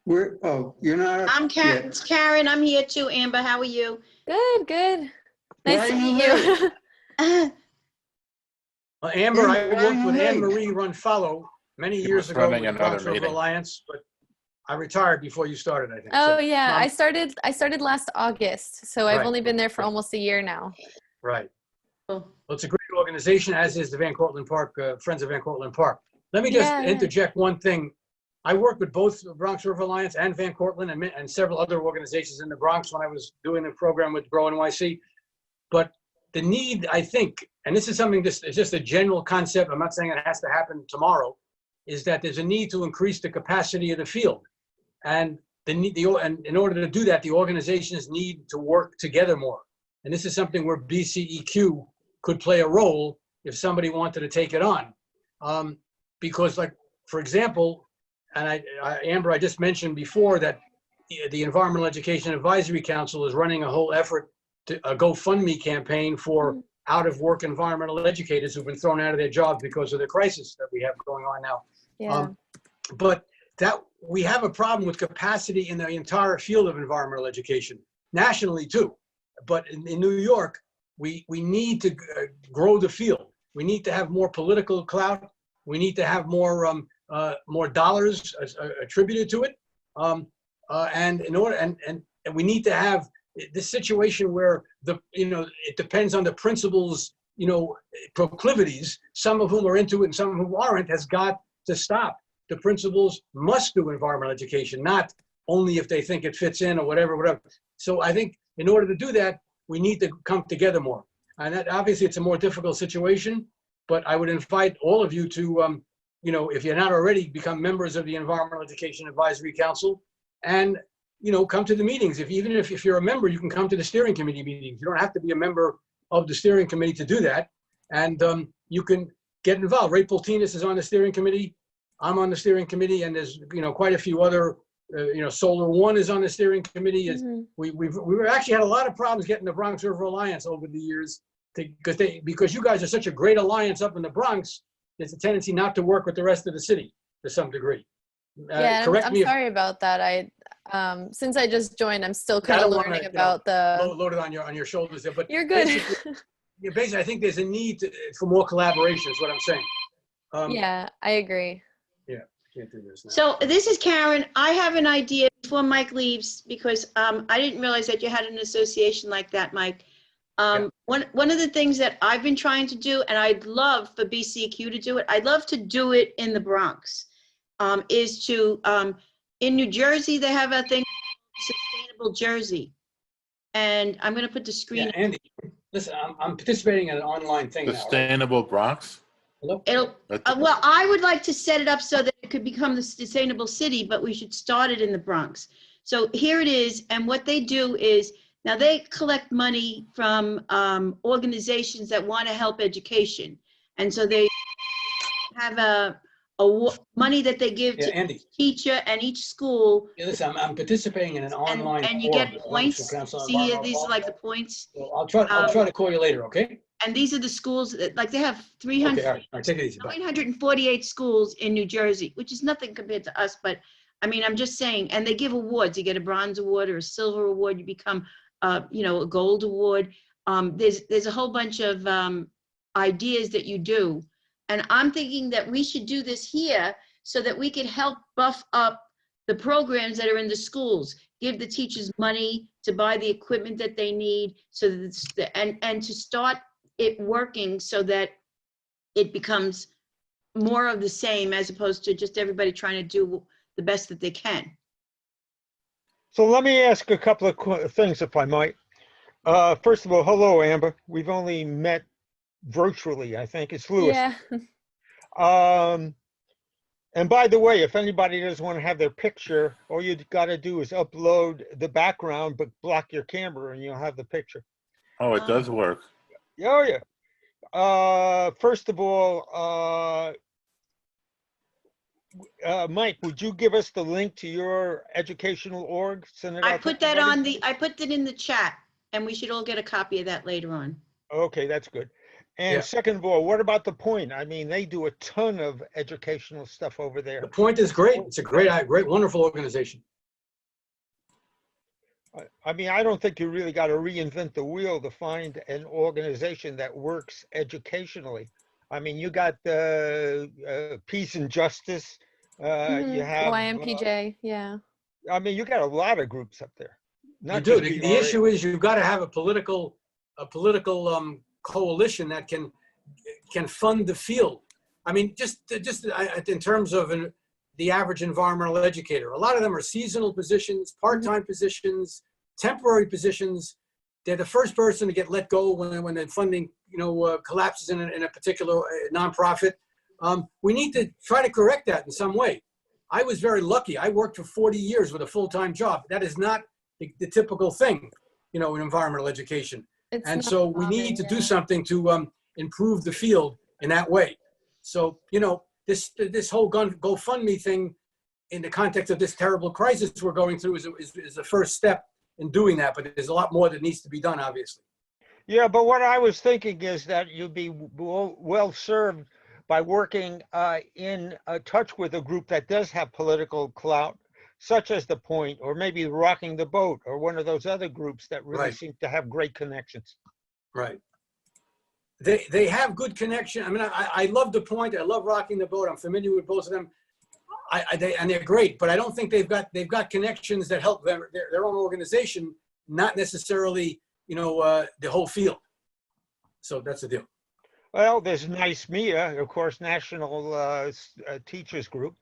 You're not up I'm Karen. yet. It's Karen. I'm here too. Amber, how are you? Good, good. Why Nice to are you meet you. Well, Amber, I Why are worked you with Anne late? Marie Runfollow many She years was ago with running the another Bronx River meeting. Alliance, but I retired before you started, I think. Oh So, yeah, I started last August, so I've Right. only been there for almost a year now. Right. Oh, Well, it's a great organization, as is the Van Cortlandt Park, Friends of Van Cortlandt Park. Let me just Yeah, yeah. interject one thing. I worked with both the Bronx River Alliance and Van Cortlandt and several other organizations in the Bronx when I was doing the program with Grow NYC. But the need, I think, and this is something, it's just a general concept, I'm not saying it has to happen tomorrow, is that there's a need to increase the capacity of the field. And and in order to do that, the organizations need to work together more. And this is something where BCEQ could play a role if somebody wanted to take it on. Because, like, for example, and Amber, I just mentioned before that the Environmental Education Advisory Council is running a whole effort to a GoFundMe campaign for out-of-work environmental educators who've been thrown out of their jobs because of the crisis that we have going on now. Yeah. But that we have a problem with capacity in the entire field of environmental education, nationally too. But in New York, we need to grow the field. We need to have more political clout. We need to have more dollars attributed to it. And in order, and we need to have this situation where it depends on the principal's proclivities, some of whom are into it and some of whom aren't, has got to stop. The principals must do environmental education, not only if they think it fits in or whatever. So I think in order to do that, we need to come together more. And that, obviously it's a more difficult situation, but I would invite all of you to, if you're not already, become members of the Environmental Education Advisory Council and, come to the meetings. Even if you're a member, you can come to the steering committee meetings. You don't have to be a member of the steering committee to do that. And you can get involved. Ray Pultinas is on the steering committee. I'm on the steering committee, and there's quite a few other. Solar One is on the steering committee. We've actually had a lot of problems getting the Bronx River Alliance over the years because you guys are such a great alliance up in the Bronx. There's a tendency not to work with the rest of the city to some degree. Yeah, I'm sorry about that. Since I just joined, I'm still kind of learning about the. Load it on your shoulders there, but You're good. Basically, I think there's a need for more collaboration. Is what I'm saying. Yeah, I agree. Yeah, can't do this now. So this is Karen. I have an idea before Mike leaves because I didn't realize that you had an association like that, Mike. One of the things that I've been trying to do, and I'd love for BCEQ to do it, I'd love to do it in the Bronx, is to, in New Jersey, they have a thing, Sustainable Jersey. And I'm going to put the screen. Yeah, Andy, listen, I'm participating in an online thing now. Right? Sustainable Bronx? Well, I would like to set it up so that it could become the sustainable city, but we should start it in the Bronx. So here it is. And what they do is, now they collect money from organizations that want to help education. And so they have money that they give to Andy. each teacher and each school. Yeah, listen, I'm participating in an online and you forum. get points. See here, these are like the points. So I'll try to call you later, okay? And these are the schools that, like, they have 300. Okay, all right, take it easy. Bye. 948 schools in New Jersey, which is nothing compared to us, but I mean, I'm just saying, and they give awards. You get a bronze award or a silver award, you become, a gold award. There's a whole bunch of ideas that you do. And I'm thinking that we should do this here so that we can help buff up the programs that are in the schools, give the teachers money to buy the equipment that they need, so that and to start it working so that it becomes more of the same as opposed to just everybody trying to do the best that they can. So let me ask a couple of things, if I might. First of all, hello, Amber. We've only met virtually, I think. It's Louis. Yeah. And by the way, if anybody doesn't want to have their picture, all you got to do is upload the background, but block your camera and you'll have the picture. Oh, it does work. Oh, yeah. First of all, Mike, would you give us the link to your educational org? Send it I out to put that everybody? I put it in the chat, and we should all get a copy of that later on. Okay, that's good. And Yeah. second of all, what about the Point? I mean, they do a ton of educational stuff over The there. Point is great. It's a great, wonderful organization. I mean, I don't think you really got to reinvent the wheel to find an organization that works educationally. I mean, you got Peace and Justice. You have YMPJ, yeah. I mean, you got a lot of groups up there. You do. The issue is you've got to have a political coalition that can fund the field. I mean, just in terms of the average environmental educator, a lot of them are seasonal positions, part-time positions, temporary positions. They're the first person to get let go when the funding, collapses in a particular nonprofit. We need to try to correct that in some way. I was very lucky. I worked for 40 years with a full-time job. That is not the typical thing, in environmental education. And so we need to do something to improve the field in that way. So, this whole GoFundMe thing in the context of this terrible crisis we're going through is the first step in doing that, but there's a lot more that needs to be done, obviously. Yeah, but what I was thinking is that you'd be well served by working in touch with a group that does have political clout, such as the Point, or maybe Rocking the Boat, or one of those other groups that really seem to have great connections. Right. They have good connection. I mean, I love the Point. I love Rocking the Boat. I'm familiar with both of them. And they're great, but I don't think they've got connections that help them, their own organization, not necessarily, the whole field. So that's the deal. Well, there's Nice Mia, of course, National Teachers Group.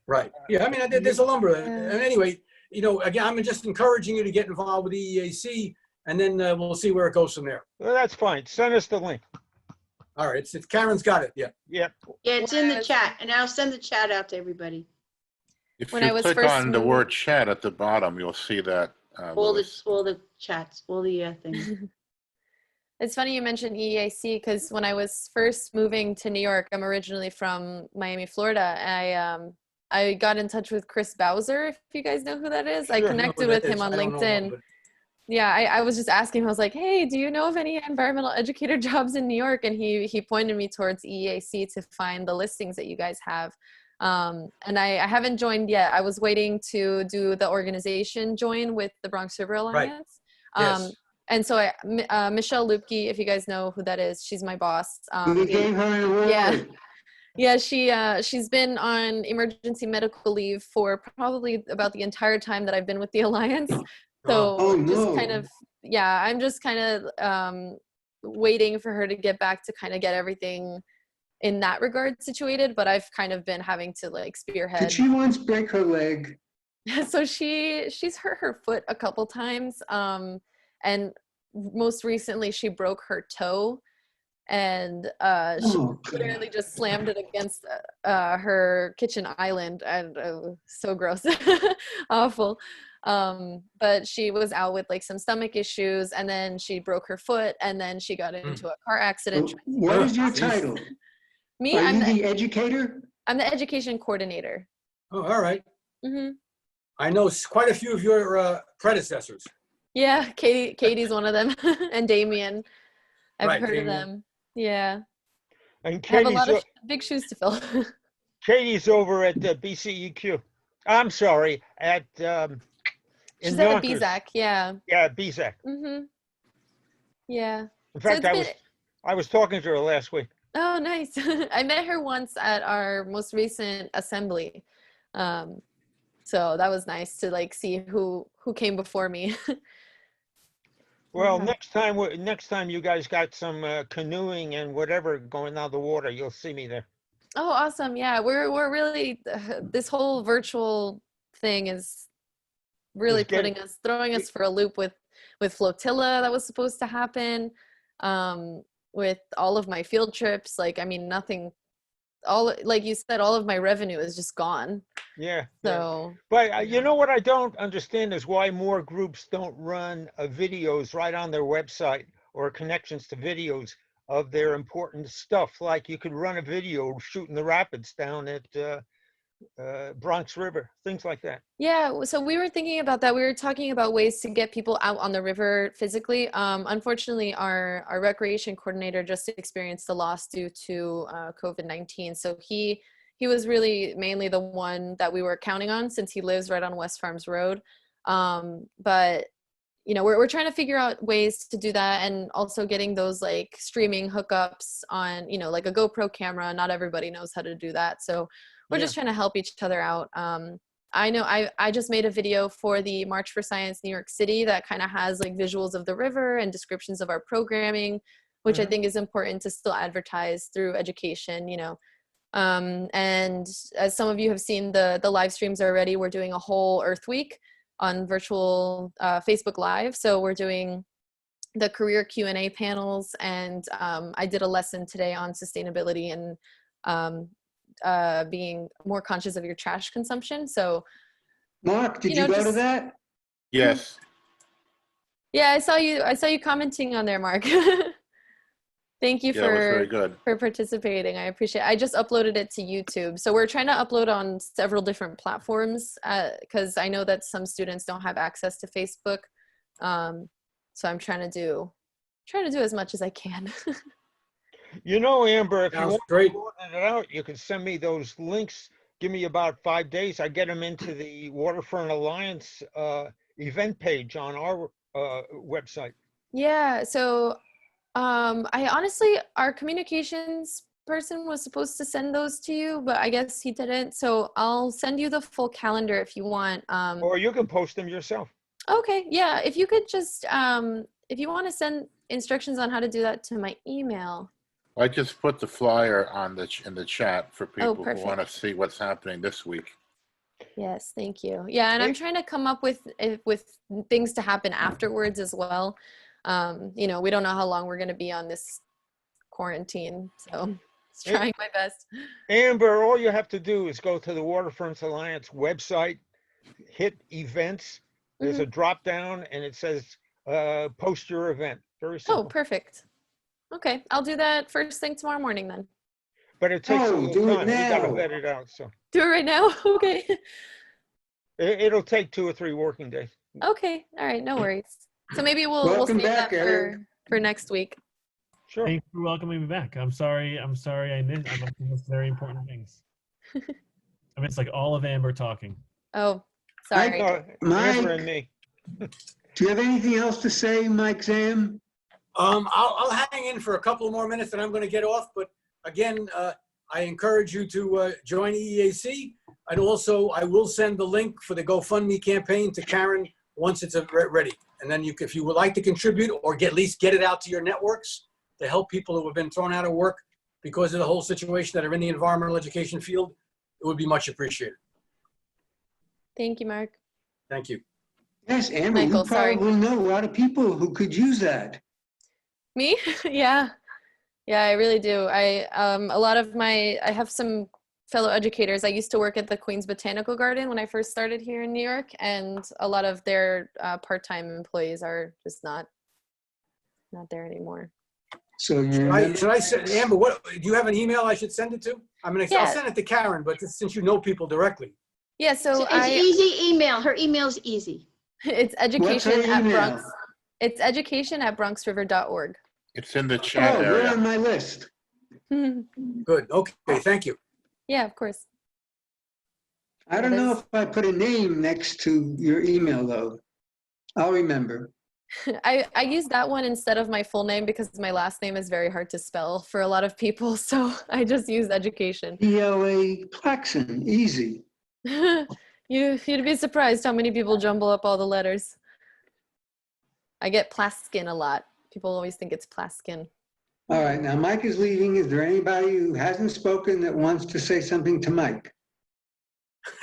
Right. Yeah, I mean, there's a number. And anyway, again, I'm just encouraging you to get involved with the EAC, and then we'll see where it goes from there. Well, that's fine. Send us the link. All right. It's Karen's got it. Yeah. Yeah. Yeah, it's in the chat, and I'll send the chat out to everybody. If When you I was click first on the moving- word chat at the bottom, you'll see that. All Louis. the chats, all the things. It's funny you mentioned EAC because when I was first moving to New York, I'm originally from Miami, Florida. I got in touch with Chris Bowser, if you guys know who that is. I connected with him on LinkedIn. Yeah, I was just asking him, I was like, hey, do you know of any environmental educator jobs in New York? And he pointed me towards EAC to find the listings that you guys have. And I haven't joined yet. I was waiting to do the organization join with the Bronx River Alliance. Yes. And so Michelle Lupke, if you guys know who that is, she's my boss. We gave her an award. Yeah. Yeah, she's been on emergency medical leave for probably about the entire time that I've been with the Alliance. So just kind of, yeah, I'm just kind of waiting for her to get back to kind of get everything in that regard situated, but I've kind of been having to like spearhead. Did she once break her leg? So she's hurt her foot a couple times. And most recently she broke her toe, and she literally just slammed it against her kitchen island, and so gross. Awful. But she was out with like some stomach issues, and then she broke her foot, and then she got into a car accident. What is your title? Me, Are you the educator? I'm the education coordinator. Oh, all right. Mm-hmm. I know quite a few of your predecessors. Yeah, Katie's one of them, and Damien. I've heard Damien. of them. Yeah. And I have a Katie's, lot of big shoes to fill. Katie's over at BCEQ. I'm sorry, at She's in at Yonkers. BCEQ, yeah. Yeah, BCEQ. Mm-hmm. Yeah. In fact, I was talking to her last week. Oh, nice. I met her once at our most recent assembly. So that was nice to like see who came before me. Well, Yeah. next time you guys got some canoeing and whatever going on the water, you'll see me there. Oh, awesome. Yeah, we're really, this whole virtual thing is really throwing us for a loop with Flotilla that was supposed to happen, with all of my field trips. Like, I mean, like you said, all of my revenue is just gone. Yeah. So. But you know what I don't understand is why more groups don't run videos right on their website or connections to videos of their important stuff. Like you could run a video shooting the rapids down at Bronx River, things like that. Yeah, so we were thinking about that. We were talking about ways to get people out on the river physically. Unfortunately, our recreation coordinator just experienced a loss due to COVID-19. So he was really mainly the one that we were counting on since he lives right on West Farms Road. But you know, we're trying to figure out ways to do that, and also getting those like streaming hookups on, you know, like a GoPro camera. Not everybody knows how to do that. So we're just trying to help each other out. I know I just made a video for the March for Science New York City that kind of has like visuals of the river and descriptions of our programming, which I think is important to still advertise through education, you know. And as some of you have seen the live streams already, we're doing a whole Earth Week on virtual Facebook Live. So we're doing the career Q&A panels, and I did a lesson today on sustainability and being more conscious of your trash consumption. So Mark, did you go to that? Yes. Yeah, I saw you commenting on there, Mark. Thank you Yeah, it was very good. for participating. I appreciate it. I just uploaded it to YouTube. So we're trying to upload on several different platforms because I know that some students don't have access to Facebook. So I'm trying to do as much as I can. You know, Amber, if you Sounds want great. to sort it out, you can send me those links. Give me about 5 days. I get them into the Waterfront Alliance event page on our website. Yeah, so I honestly, our communications person was supposed to send those to you, but I guess he didn't. So I'll send you the full calendar if you want. Or you can post them yourself. Okay, yeah, if you could just, if you want to send instructions on how to do that to my email. I just put the flyer on in the chat for people who perfect. want to see what's happening this week. Yes, thank you. Yeah, and I'm trying to come up with things to happen afterwards as well. You know, we don't know how long we're going to be on this quarantine, so it's trying my best. Amber, all you have to do is go to the Waterfront Alliance website, hit events. There's a drop down and it says post your event. Very simple. Oh, perfect. Okay, I'll do that first thing tomorrow morning then. But it takes a Oh, little do it time. We got to now. vet it out. So Do it right now? Okay. it'll take 2 or 3 working days. Okay, all right, no worries. So maybe we'll Welcome save back, that Eric. for next week. Sure. Thanks for welcoming me back. I'm sorry I missed very important things. I missed like all of Amber talking. Oh, sorry. Amber and me. Do you have anything else to say, Mike Zam? I'll hang in for a couple more minutes and I'm going to get off. But again, I encourage you to join EEAC. And also, I will send the link for the GoFundMe campaign to Karen once it's ready. And then if you would like to contribute or at least get it out to your networks to help people who have been thrown out of work because of the whole situation that are in the environmental education field, it would be much appreciated. Thank you, Mark. Thank you. Yes, Amber, Michael, you sorry. probably know a lot of people who could use that. Me? Yeah, I really do. I have some fellow educators. I used to work at the Queens Botanical Garden when I first started here in New York, and a lot of their part-time employees are just not there anymore. So Should I send, Amber, what, do you have an email I should send it to? I mean, Yeah. I'll send it to Karen, but since you know people directly. Yeah, so It's easy email. Her email's easy. it's What's education her at email? Bronx. It's education@bronxriver.org. It's in the chat Oh, you're on area. my list. Good. Okay. Thank you. Yeah, of course. I don't know if I put a name next to your email, though. I'll remember. I use that one instead of my full name because my last name is very hard to spell for a lot of people. So I just use education. ELA Plaxon, easy. You'd be surprised how many people jumble up all the letters. I get Plaskin a lot. People always think it's Plaskin. All right, now Mike is leaving. Is there anybody who hasn't spoken that wants to say something to Mike?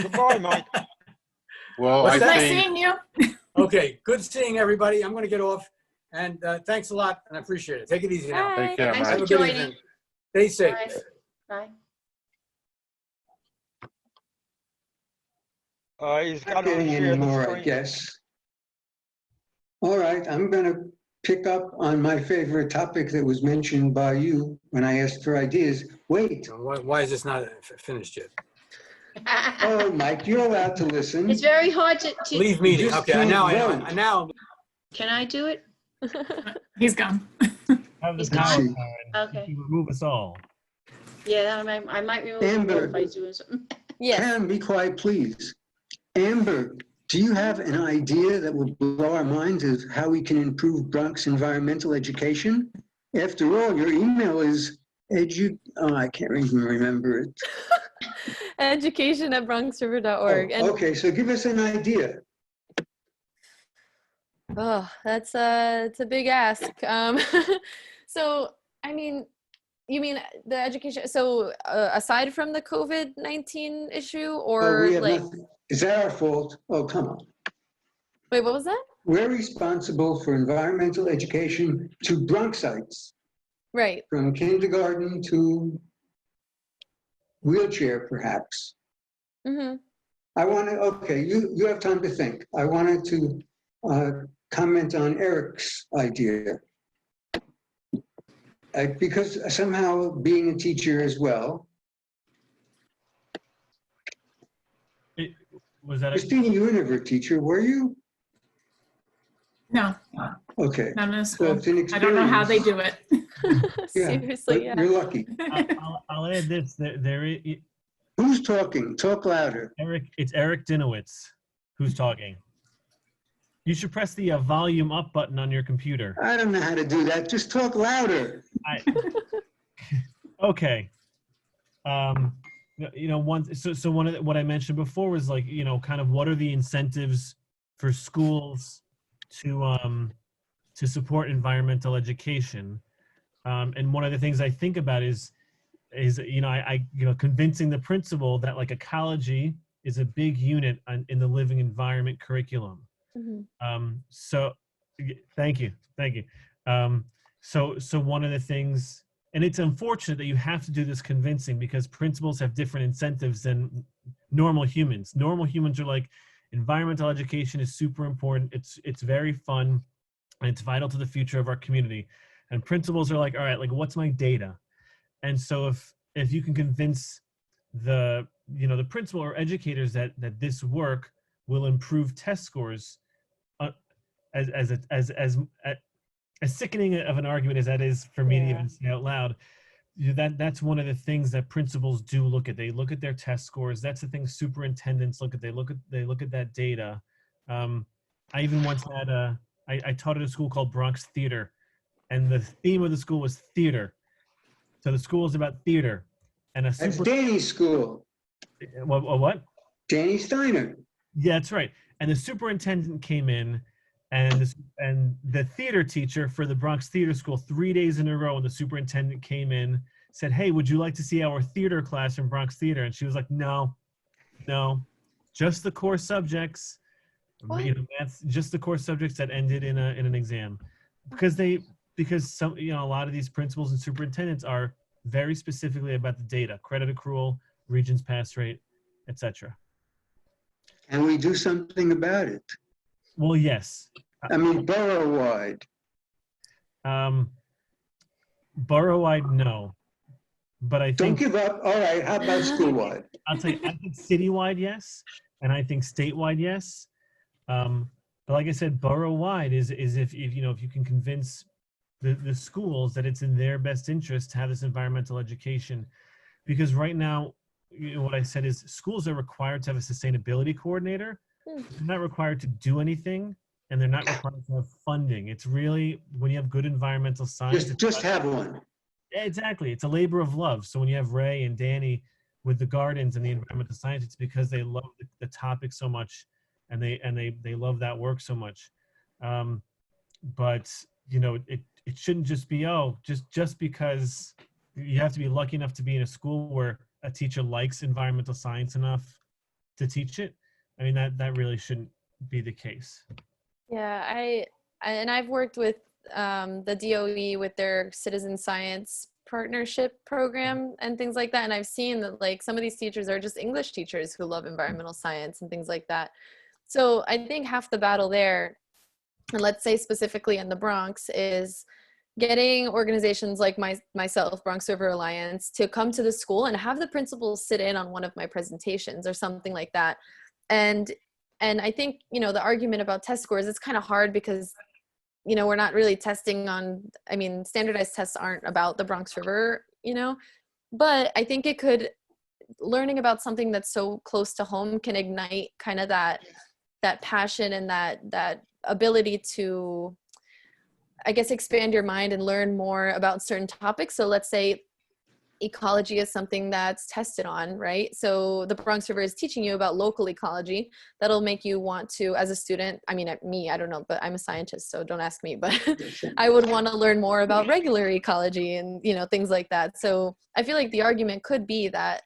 Goodbye, Mike. Well, What's I that? Nice think, seeing you. Okay. Good seeing everybody. I'm going to get off. And thanks a lot. And I appreciate it. Take it easy now. Bye. take care, Thanks Mike. for Have a good joining. evening. Stay safe. Bye. He's Not got to getting share any the more, I screen. guess. All right, I'm going to pick up on my favorite topic that was mentioned by you when I asked for ideas. Wait, Why is this not finished yet? oh, Mike, you're allowed to listen. It's very hard to. Leave meeting. just Okay, can't now vote. now Can I do it? He's gone. Have the He's power, gone. Karen. Okay. You remove us all. Yeah, I might remove the Amber. vote if I do something. Yes. Karen, be quiet, please. Amber, do you have an idea that will blow our minds of how we can improve Bronx environmental education? After all, your email is I can't even remember it. Education@bronxriver.org. Oh, okay, so give us an idea. Oh, that's it's a big ask. So, I mean, you mean the education? So, aside from the COVID-19 issue, Oh, or we have like, nothing. Is that our fault? Oh, come on. wait, what was that? We're responsible for environmental education to Bronxites, Right. from kindergarten to wheelchair, perhaps. Mm-hmm. I want to, okay, you have time to think. I wanted to comment on Eric's idea. Because somehow being a teacher as well. Was that a, Christina, you were never a teacher, were you? No, Okay. not in a So school. it's an experience. I don't know how they do it. Yeah, Seriously, but yeah. you're lucky. I'll add this. There is, Who's talking? Talk louder. it's Eric Dinowitz who's talking. You should press the volume up button on your computer. I don't know how to do that. Just talk louder. Okay. So one of what I mentioned before was like, kind of what are the incentives for schools to support environmental education. And one of the things I think about is convincing the principal that like ecology is a big unit in the living environment curriculum. Mm-hmm. So thank you. So one of the things, and it's unfortunate that you have to do this convincing because principals have different incentives than normal humans. Normal humans are like, environmental education is super important. It's very fun and it's vital to the future of our community. And principals are like, all right, like what's my data? And so if you can convince the principal or educators that this work will improve test scores, as sickening of an argument as that is for me to even say out loud, that's one of the things that principals do look at. They look at their test scores. That's the thing superintendents look at. They look at that data. I even once had I taught at a school called Bronx Theater, and the theme of the school was theater. So the school is about theater, and That's Danny's school. What? Danny Steiner. Yeah, that's right. And the superintendent came in, and the theater teacher for the Bronx Theater School 3 days in a row, and the superintendent came in, said, "Hey, would you like to see our theater class in Bronx Theater?" And she was like, "No, just the core subjects. That's just the core subjects that ended in an exam," because some a lot of these principals and superintendents are very specifically about the data, credit accrual, Regents pass rate, etc. Can we do something about it? Well, yes. I mean, borough-wide. Borough-wide, no. But I Don't think, give up. All right, how about school-wide? I'll tell you, I think citywide, yes. And I think statewide, yes. But like I said, borough-wide is if you can convince the schools that it's in their best interest to have this environmental education. Because right now, what I said is schools are required to have a sustainability coordinator. They're not required to do anything, and they're not required to have funding. It's really, when you have good environmental science. Just have one. Yeah, exactly. It's a labor of love. So when you have Ray and Danny with the gardens and the environmental science, it's because they love the topic so much, and they love that work so much. But it shouldn't just be just because you have to be lucky enough to be in a school where a teacher likes environmental science enough to teach it. I mean, that really shouldn't be the case. Yeah, I've worked with the DOE with their citizen science partnership program and things like that. And I've seen that like some of these teachers are just English teachers who love environmental science and things like that. So I think half the battle there and let's say specifically in the Bronx, is getting organizations like myself, Bronx River Alliance, to come to the school and have the principals sit in on one of my presentations or something like that. And I think, you know, the argument about test scores, it's kind of hard because, you know, we're not really testing on, I mean, standardized tests aren't about the Bronx River, you know, but I think it could, learning about something that's so close to home can ignite kind of that passion and that ability to, I guess, expand your mind and learn more about certain topics. So let's say ecology is something that's tested on, right? So the Bronx River is teaching you about local ecology. That'll make you want to, as a student, I mean, me, I don't know, but I'm a scientist, so don't ask me, but I would want to learn more about regular ecology and, you know, things like that. So I feel like the argument could be that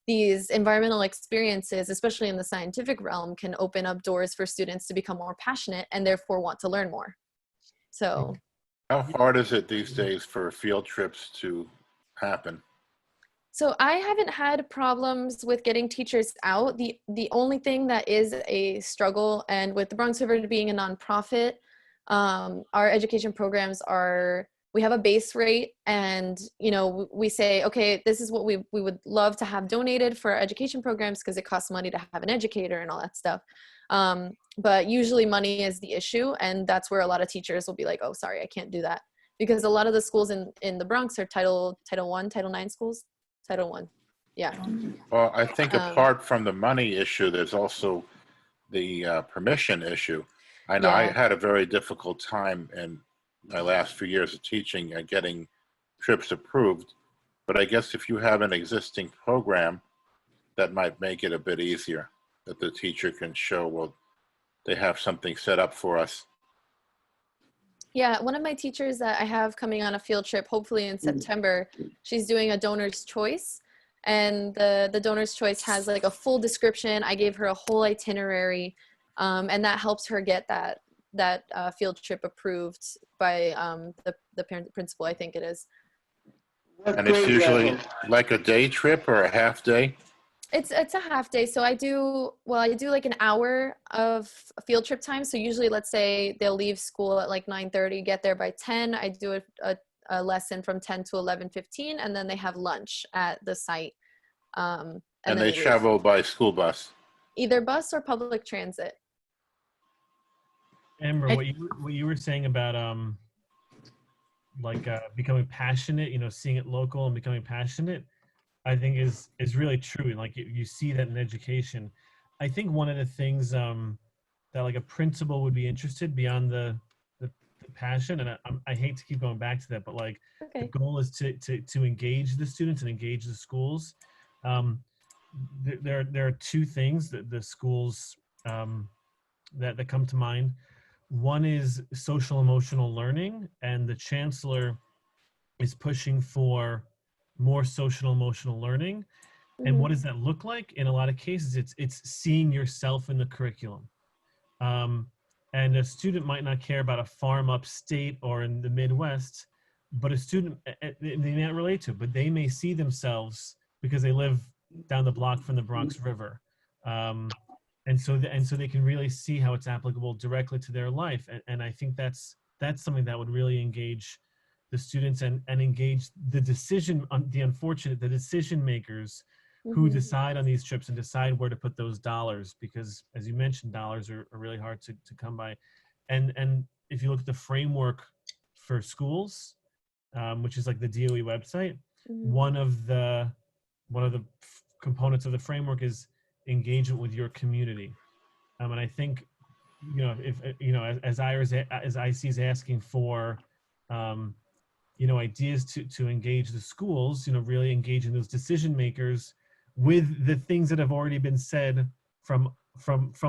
these environmental experiences, especially in the scientific realm, can open up doors for students to become more passionate and therefore want to learn more. So How hard is it these days for field trips to happen? So I haven't had problems with getting teachers out. The only thing that is a struggle, and with the Bronx River being a nonprofit, our education programs are, we have a base rate, and, you know, we say, okay, this is what we would love to have donated for our education programs because it costs money to have an educator and all that stuff. But usually money is the issue, and that's where a lot of teachers will be like, oh, sorry, I can't do that. Because a lot of the schools in the Bronx are Title I, Title IX schools. Title I, yeah. Well, I think apart from the money issue, there's also the permission issue. I know I Yeah. had a very difficult time in my last few years of teaching getting trips approved, but I guess if you have an existing program, that might make it a bit easier, that the teacher can show, well, they have something set up for us. Yeah, one of my teachers that I have coming on a field trip, hopefully in September, she's doing a donor's choice. And the donor's choice has like a full description. I gave her a whole itinerary, and that helps her get that field trip approved by the parent principal, I think it is. And it's usually like a day trip or a half day? It's a half day. So I do like an hour of field trip time. So usually, let's say they'll leave school at like 9:30, get there by 10. I do a lesson from 10 to 11:15, and then they have lunch at the site. And they travel by school bus? Either bus or public transit. Amber, what you were saying about becoming passionate, you know, seeing it local and becoming passionate, I think is really true. And like you see that in education. I think one of the things that like a principal would be interested beyond the passion, and I hate to keep going back to that, but like the goal is to engage the students and engage the schools. There are two things that the schools that come to mind. One is social emotional learning, and the chancellor is pushing for more social emotional learning. And what does that look like? In a lot of cases, it's seeing yourself in the curriculum. And a student might not care about a farm upstate or in the Midwest, but a student, they may not relate to it, but they may see themselves because they live down the block from the Bronx River. And so they can really see how it's applicable directly to their life. And I think that's something that would really engage the students and engage the decision makers who decide on these trips and decide where to put those dollars, because as you mentioned, dollars are really hard to come by. And if you look at the framework for schools, which is like the DOE website, one of the components of the framework is engagement with your community. And I think, you know, if you know, as IC is asking for you know, ideas to engage the schools, you know, really engaging those decision makers with the things that have already been said from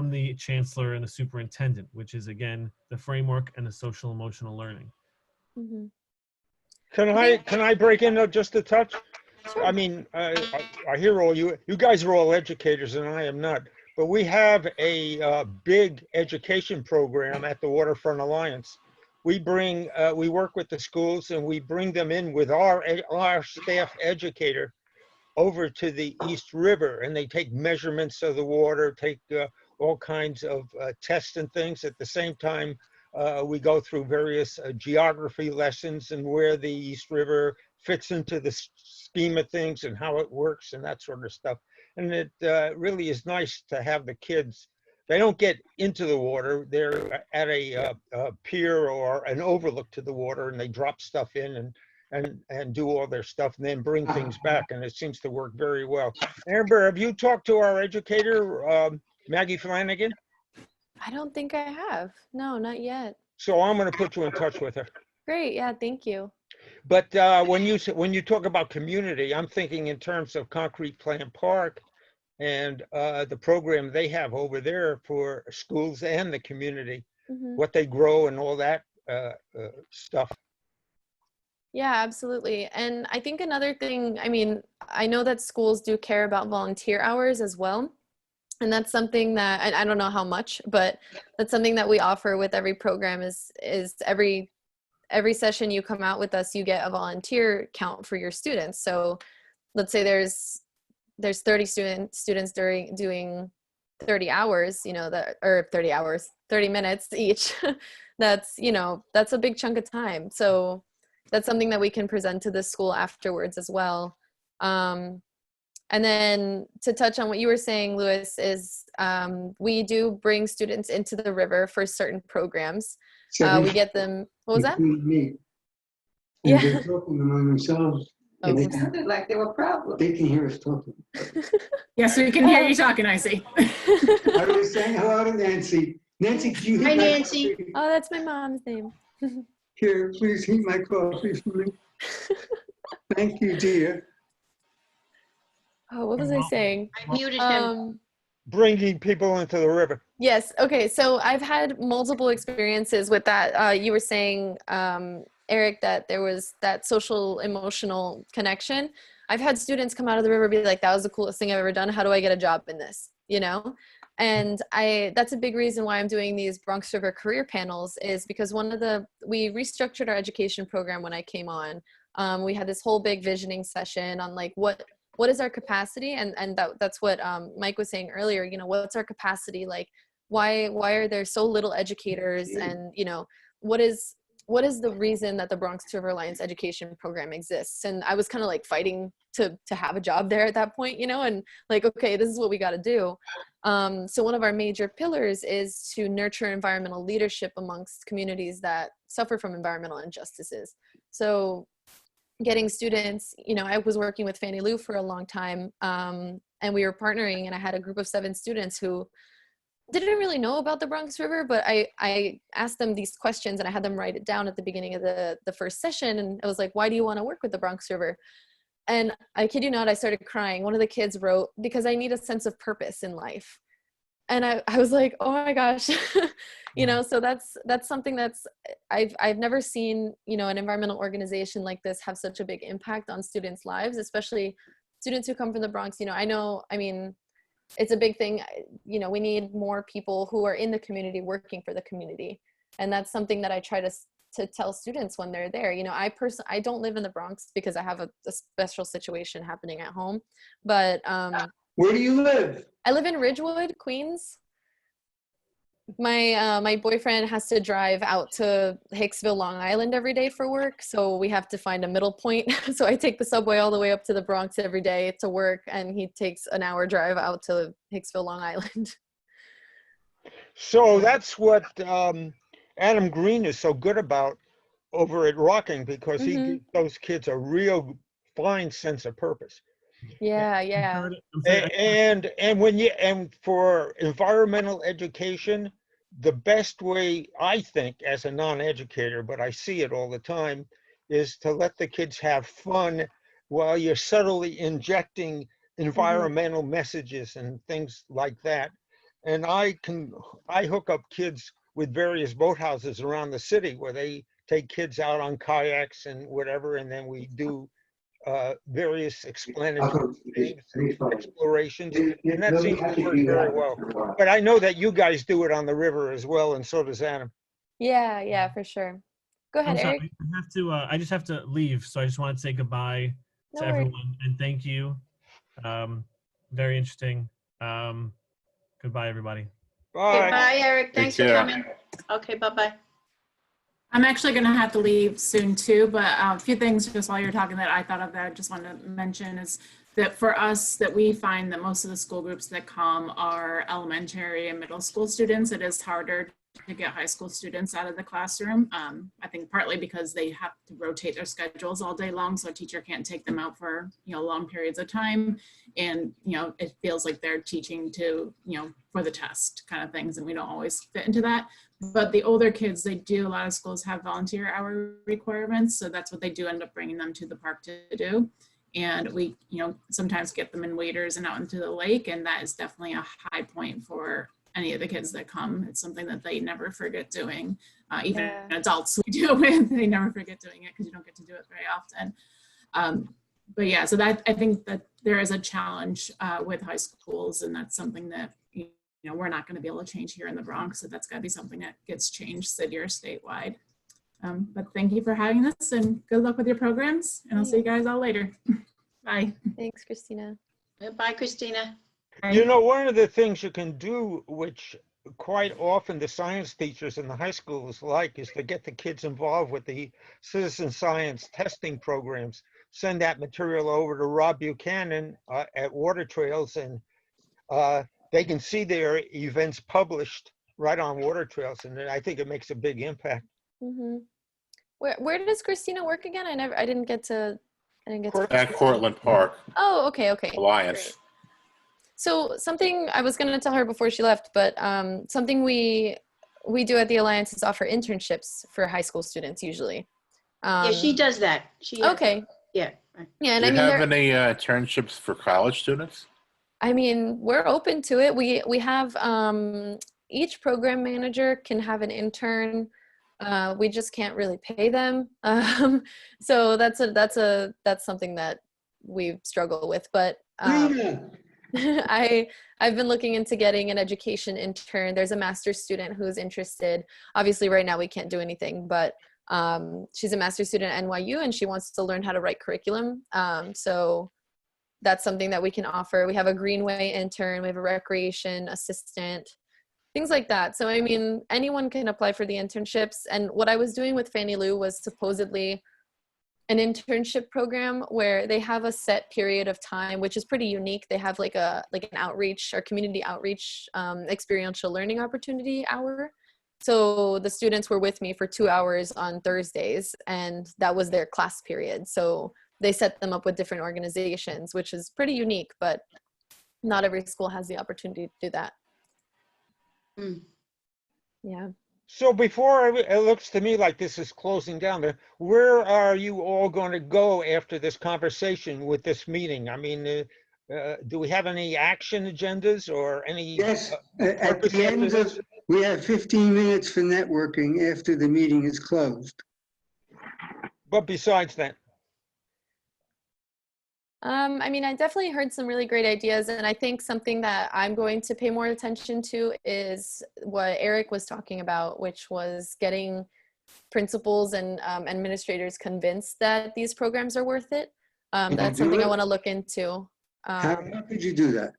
the chancellor and the superintendent, which is again the framework and the social emotional learning. Can I break in just a touch? Sure. I mean, I hear all you guys are all educators and I am not, but we have a big education program at the Waterfront Alliance. We work with the schools and we bring them in with our staff educator over to the East River, and they take measurements of the water, take all kinds of tests and things. At the same time, we go through various geography lessons and where the East River fits into the scheme of things and how it works and that sort of stuff. And it really is nice to have the kids. They don't get into the water. They're at a pier or an overlook to the water, and they drop stuff in and do all their stuff and then bring things back. And it seems to work very well. Amber, have you talked to our educator, Maggie Flanagan? I don't think I have. No, not yet. So I'm going to put you in touch with her. Great. Yeah, thank you. But when you talk about community, I'm thinking in terms of Concrete Plant Park and the program they have over there for schools and the community, what they grow and all that stuff. Yeah, absolutely. And I think another thing, I mean, I know that schools do care about volunteer hours as well. And that's something that, I don't know how much, but that's something that we offer with every program is every session you come out with us, you get a volunteer count for your students. So let's say there's 30 students doing 30 hours, you know, or 30 hours, 30 minutes each. That's a big chunk of time. So that's something that we can present to the school afterwards as well. And then to touch on what you were saying, Louis, is we do bring students into the river for certain programs. We get them, what was that? Yeah. They're talking among themselves. Oh, They sounded like they were problems. They can hear us talking. Yes, we can hear you talking, I see. I was saying hello to Nancy. Nancy, do you Hi, heat my Nancy. coffee? Oh, that's my mom's name. Here, please heat my coffee for me. Thank you, dear. Oh, what was I saying? I muted him. Bringing people into the river. Yes. Okay. So I've had multiple experiences with that. You were saying, Eric, that there was that social emotional connection. I've had students come out of the river be like, that was the coolest thing I've ever done. How do I get a job in this? You know? And that's a big reason why I'm doing these Bronx River career panels is because we restructured our education program when I came on. We had this whole big visioning session on like, what is our capacity? And that's what Mike was saying earlier, you know, what's our capacity? Like, why are there so little educators? And, you know, what is the reason that the Bronx River Alliance education program exists? And I was kind of like fighting to have a job there at that point, you know, and like, okay, this is what we got to do. So one of our major pillars is to nurture environmental leadership amongst communities that suffer from environmental injustices. So getting students, you know, I was working with Fannie Lou for a long time, and we were partnering, and I had a group of 7 students who didn't really know about the Bronx River, but I asked them these questions and I had them write it down at the beginning of the first session. And I was like, why do you want to work with the Bronx River? And I kid you not, I started crying. One of the kids wrote, because I need a sense of purpose in life. And I was like, oh my gosh, you know, so that's something that's, I've never seen, you know, an environmental organization like this have such a big impact on students' lives, especially students who come from the Bronx. You know, I mean, it's a big thing. You know, we need more people who are in the community working for the community. And that's something that I try to tell students when they're there. You know, I don't live in the Bronx because I have a special situation happening at home, but, Where do you live? I live in Ridgewood, Queens. My boyfriend has to drive out to Hicksville, Long Island every day for work. So we have to find a middle point. So I take the subway all the way up to the Bronx every day to work, and he takes an hour drive out to Hicksville, Long Island. So that's what Adam Green is so good about over at Rocking, because he gives those kids a real fine sense of purpose. Yeah, yeah. And for environmental education, the best way, I think, as a non-educator, but I see it all the time, is to let the kids have fun while you're subtly injecting environmental messages and things like that. And I hook up kids with various boathouses around the city where they take kids out on kayaks and whatever, and then we do various explanatory things, explorations, and that seems to work very well. But I know that you guys do it on the river as well, and so does Adam. Yeah, for sure. Go ahead, I'm sorry, Eric. I just have to leave, so I just want to say goodbye No to worries. everyone and thank you. Very interesting. Goodbye, everybody. Bye. Okay, bye, Eric. Thanks for care. coming. Okay, bye-bye. I'm actually going to have to leave soon too, but a few things just while you're talking that I thought of that I just wanted to mention is that for us, that we find that most of the school groups that come are elementary and middle school students. It is harder to get high school students out of the classroom. I think partly because they have to rotate their schedules all day long, so a teacher can't take them out for, you know, long periods of time. And, you know, it feels like they're teaching to, you know, for the test kind of things, and we don't always fit into that. But the older kids, they do, a lot of schools have volunteer hour requirements, so that's what they do end up bringing them to the park to do. And we, you know, sometimes get them in waders and out into the lake, and that is definitely a high point for any of the kids that come. It's something that they never forget doing. Even Yeah. adults we deal with, they never forget doing it because you don't get to do it very often. But yeah, so that, I think that there is a challenge with high schools, and that's something that, you know, we're not going to be able to change here in the Bronx. So that's got to be something that gets changed city or statewide. But thank you for having this, and good luck with your programs, and I'll see you guys all later. Bye. Thanks, Christina. Bye, Christina. You know, one of the things you can do, which quite often the science teachers in the high schools like, is to get the kids involved with the citizen science testing programs. Send that material over to Rob Buchanan at Water Trails, and they can see their events published right on Water Trails, and I think it makes a big impact. Mm-hmm. Where does Christina work again? I didn't get to. At Cortlandt Park Oh, okay. Alliance. Great. So something I was going to tell her before she left, but something we do at the Alliance is offer internships for high school students usually. Yeah, she does that. She Okay. Yeah. Yeah, and Do I you mean, have any internships for college students? I mean, we're open to it. We have each program manager can have an intern. We just can't really pay them. So that's something that we struggle with. But I've been looking into getting an education intern. There's a master's student who's interested. Obviously, right now we can't do anything, but she's a master's student at NYU, and she wants to learn how to write curriculum. So that's something that we can offer. We have a Greenway intern. We have a recreation assistant, things like that. So, I mean, anyone can apply for the internships. And what I was doing with Fannie Lou was supposedly an internship program where they have a set period of time, which is pretty unique. They have like an outreach or community outreach experiential learning opportunity hour. So the students were with me for 2 hours on Thursdays, and that was their class period. So they set them up with different organizations, which is pretty unique, but not every school has the opportunity to do that. Yeah. So before it looks to me like this is closing down there, where are you all going to go after this conversation with this meeting? I mean, do we have any action agendas or any? Yes, at the end of, we have 15 minutes for networking after the meeting is closed. But besides that? I mean, I definitely heard some really great ideas, and I think something that I'm going to pay more attention to is what Eric was talking about, which was getting principals and administrators convinced that these programs are worth it. That's something I want to look into. How could you do that?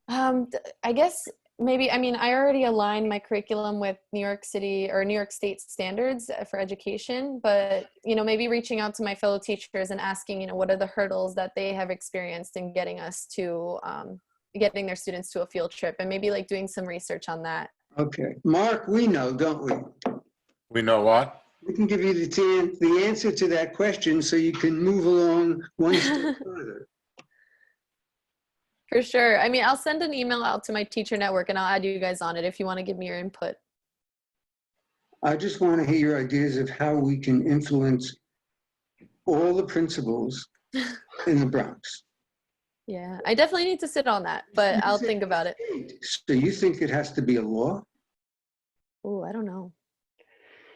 I guess maybe, I mean, I already aligned my curriculum with New York City or New York State standards for education, but, you know, maybe reaching out to my fellow teachers and asking, you know, what are the hurdles that they have experienced in getting us to, getting their students to a field trip, and maybe like doing some research on that. Okay. Mark, we know, don't we? We know what? We can give you the answer to that question so you can move along one step further. For sure. I mean, I'll send an email out to my teacher network and I'll add you guys on it if you want to give me your input. I just want to hear your ideas of how we can influence all the principals in the Bronx. Yeah, I definitely need to sit on that, but I'll think about it. So you think it has to be a law? Oh, I don't know.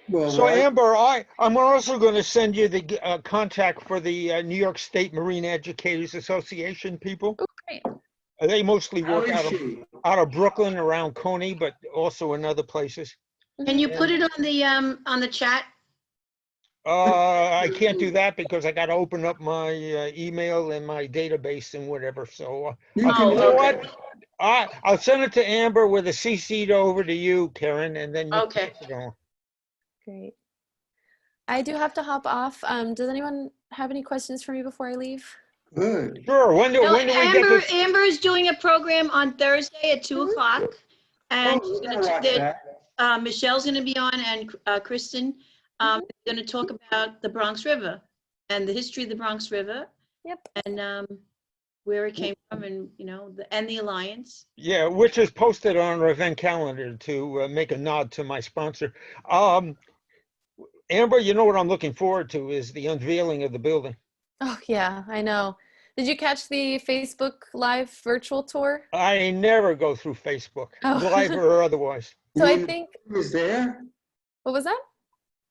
Well, So Amber, I'm also going to send you the contact for the New York State Marine Educators Association people. Oh, great. They mostly work how out is she? of Brooklyn, around Coney, but also in other places. Can you put it on the chat? I can't do that because I got to open up my email and my database and whatever. So You you can- know what? I'll send it to Amber with a CC'd over to you, Karen, and then you Okay. can, Great. I do have to hop off. Does anyone have any questions for me before I leave? Good. Sure. When do No, we get this? Amber's doing a program on Thursday at 2 o'clock. And Oh, she's we're gonna gonna watch that. Michelle's going to be on, and Kristen going to talk about the Bronx River and the history of the Bronx River Yep. and where it came from, and and the Alliance. Yeah, which is posted on our event calendar to make a nod to my sponsor. Amber, you know what I'm looking forward to is the unveiling of the building. Oh yeah, I know. Did you catch the Facebook Live virtual tour? I never go through Facebook, Oh. live or otherwise. So I The think, building is there? what was that?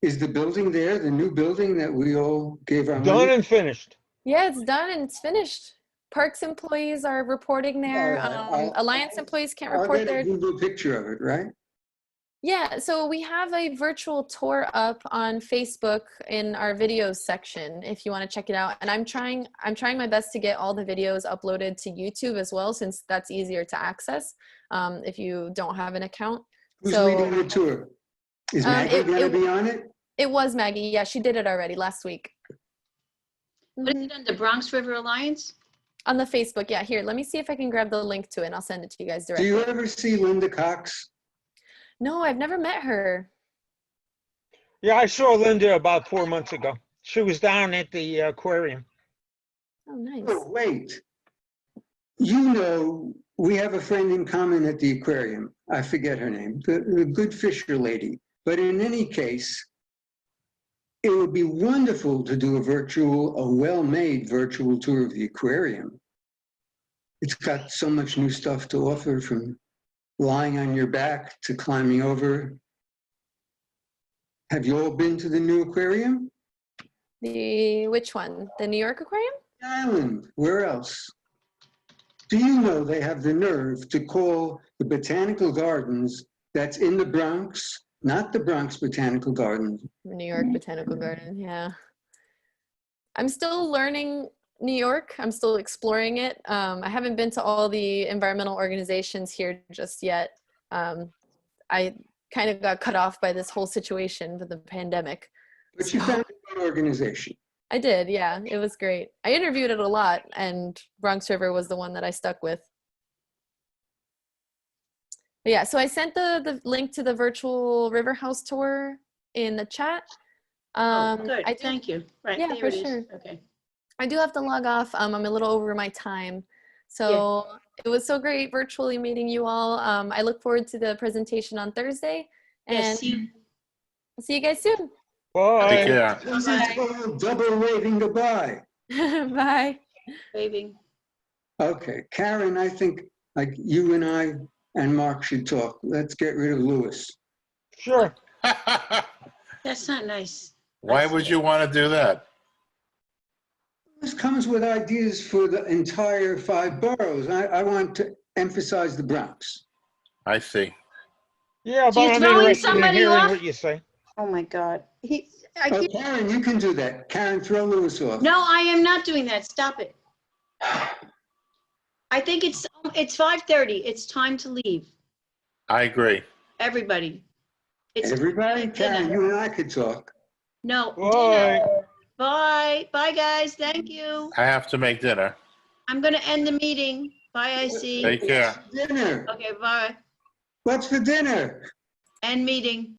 Is the building there, the new building that we all gave our Done money? and finished. Yeah, it's done and it's finished. Parks employees are reporting there. I'll- Alliance employees can't I'll report get a there. Google picture of it, right? Yeah, so we have a virtual tour up on Facebook in our videos section if you want to check it out. And I'm trying my best to get all the videos uploaded to YouTube as well, since that's easier to access if you don't have an account. Who's So, leading the tour? Is Maggie gonna be on it? It was Maggie. Yeah, she did it already last week. What is it under Bronx River Alliance? On the Facebook, yeah. Here, let me see if I can grab the link to it and I'll send it to you guys Do directly. you ever see Linda Cox? No, I've never met her. Yeah, I saw Linda about 4 months ago. She was down at the aquarium. Oh, nice. Oh, wait. We have a friend in common at the aquarium. I forget her name, the good fisher lady. But in any case, it would be wonderful to do a well-made virtual tour of the aquarium. It's got so much new stuff to offer, from lying on your back to climbing over. Have you all been to the new aquarium? Which one? The New York Aquarium? The island. Where else? Do you know they have the nerve to call the botanical gardens that's in the Bronx, not the Bronx Botanical Gardens? New York Botanical Garden, yeah. I'm still learning New York. I'm still exploring it. I haven't been to all the environmental organizations here just yet. I kind of got cut off by this whole situation with the pandemic. But you found a good organization. I did, yeah. It was great. I interviewed it a lot, and Bronx River was the one that I stuck with. But yeah, so I sent the link to the virtual river house tour in the chat. Good, I do, thank you. Right, yeah, there for it is. sure. Okay. I do have to log off. I'm a little over my time. So it was so great virtually meeting you all. I look forward to the presentation on Thursday. And Yes, see you guys soon. Bye. Take care. This is called double waving goodbye. Bye. waving. Okay, Karen, I think like you and I and Mark should talk. Let's get rid of Lewis. Sure. That's not nice. Why would you want to do that? This comes with ideas for the entire 5 boroughs. I want to emphasize the Bronx. I see. Yeah, So but you're I'm throwing interested in somebody hearing off? what you say. Oh my God. I Oh, keep, Karen, you can do that. Karen, throw Lewis off. no, I am not doing that. Stop it. I think it's 5:30. It's time to leave. I agree. Everybody. It's Everybody, dinner. Karen, you and I could talk. No. Bye. Dinner. Bye. Bye, guys. Thank you. I have to make dinner. I'm going to end the meeting. Bye, IC. Take care. Dinner. Okay, bye. What's for dinner? End meeting.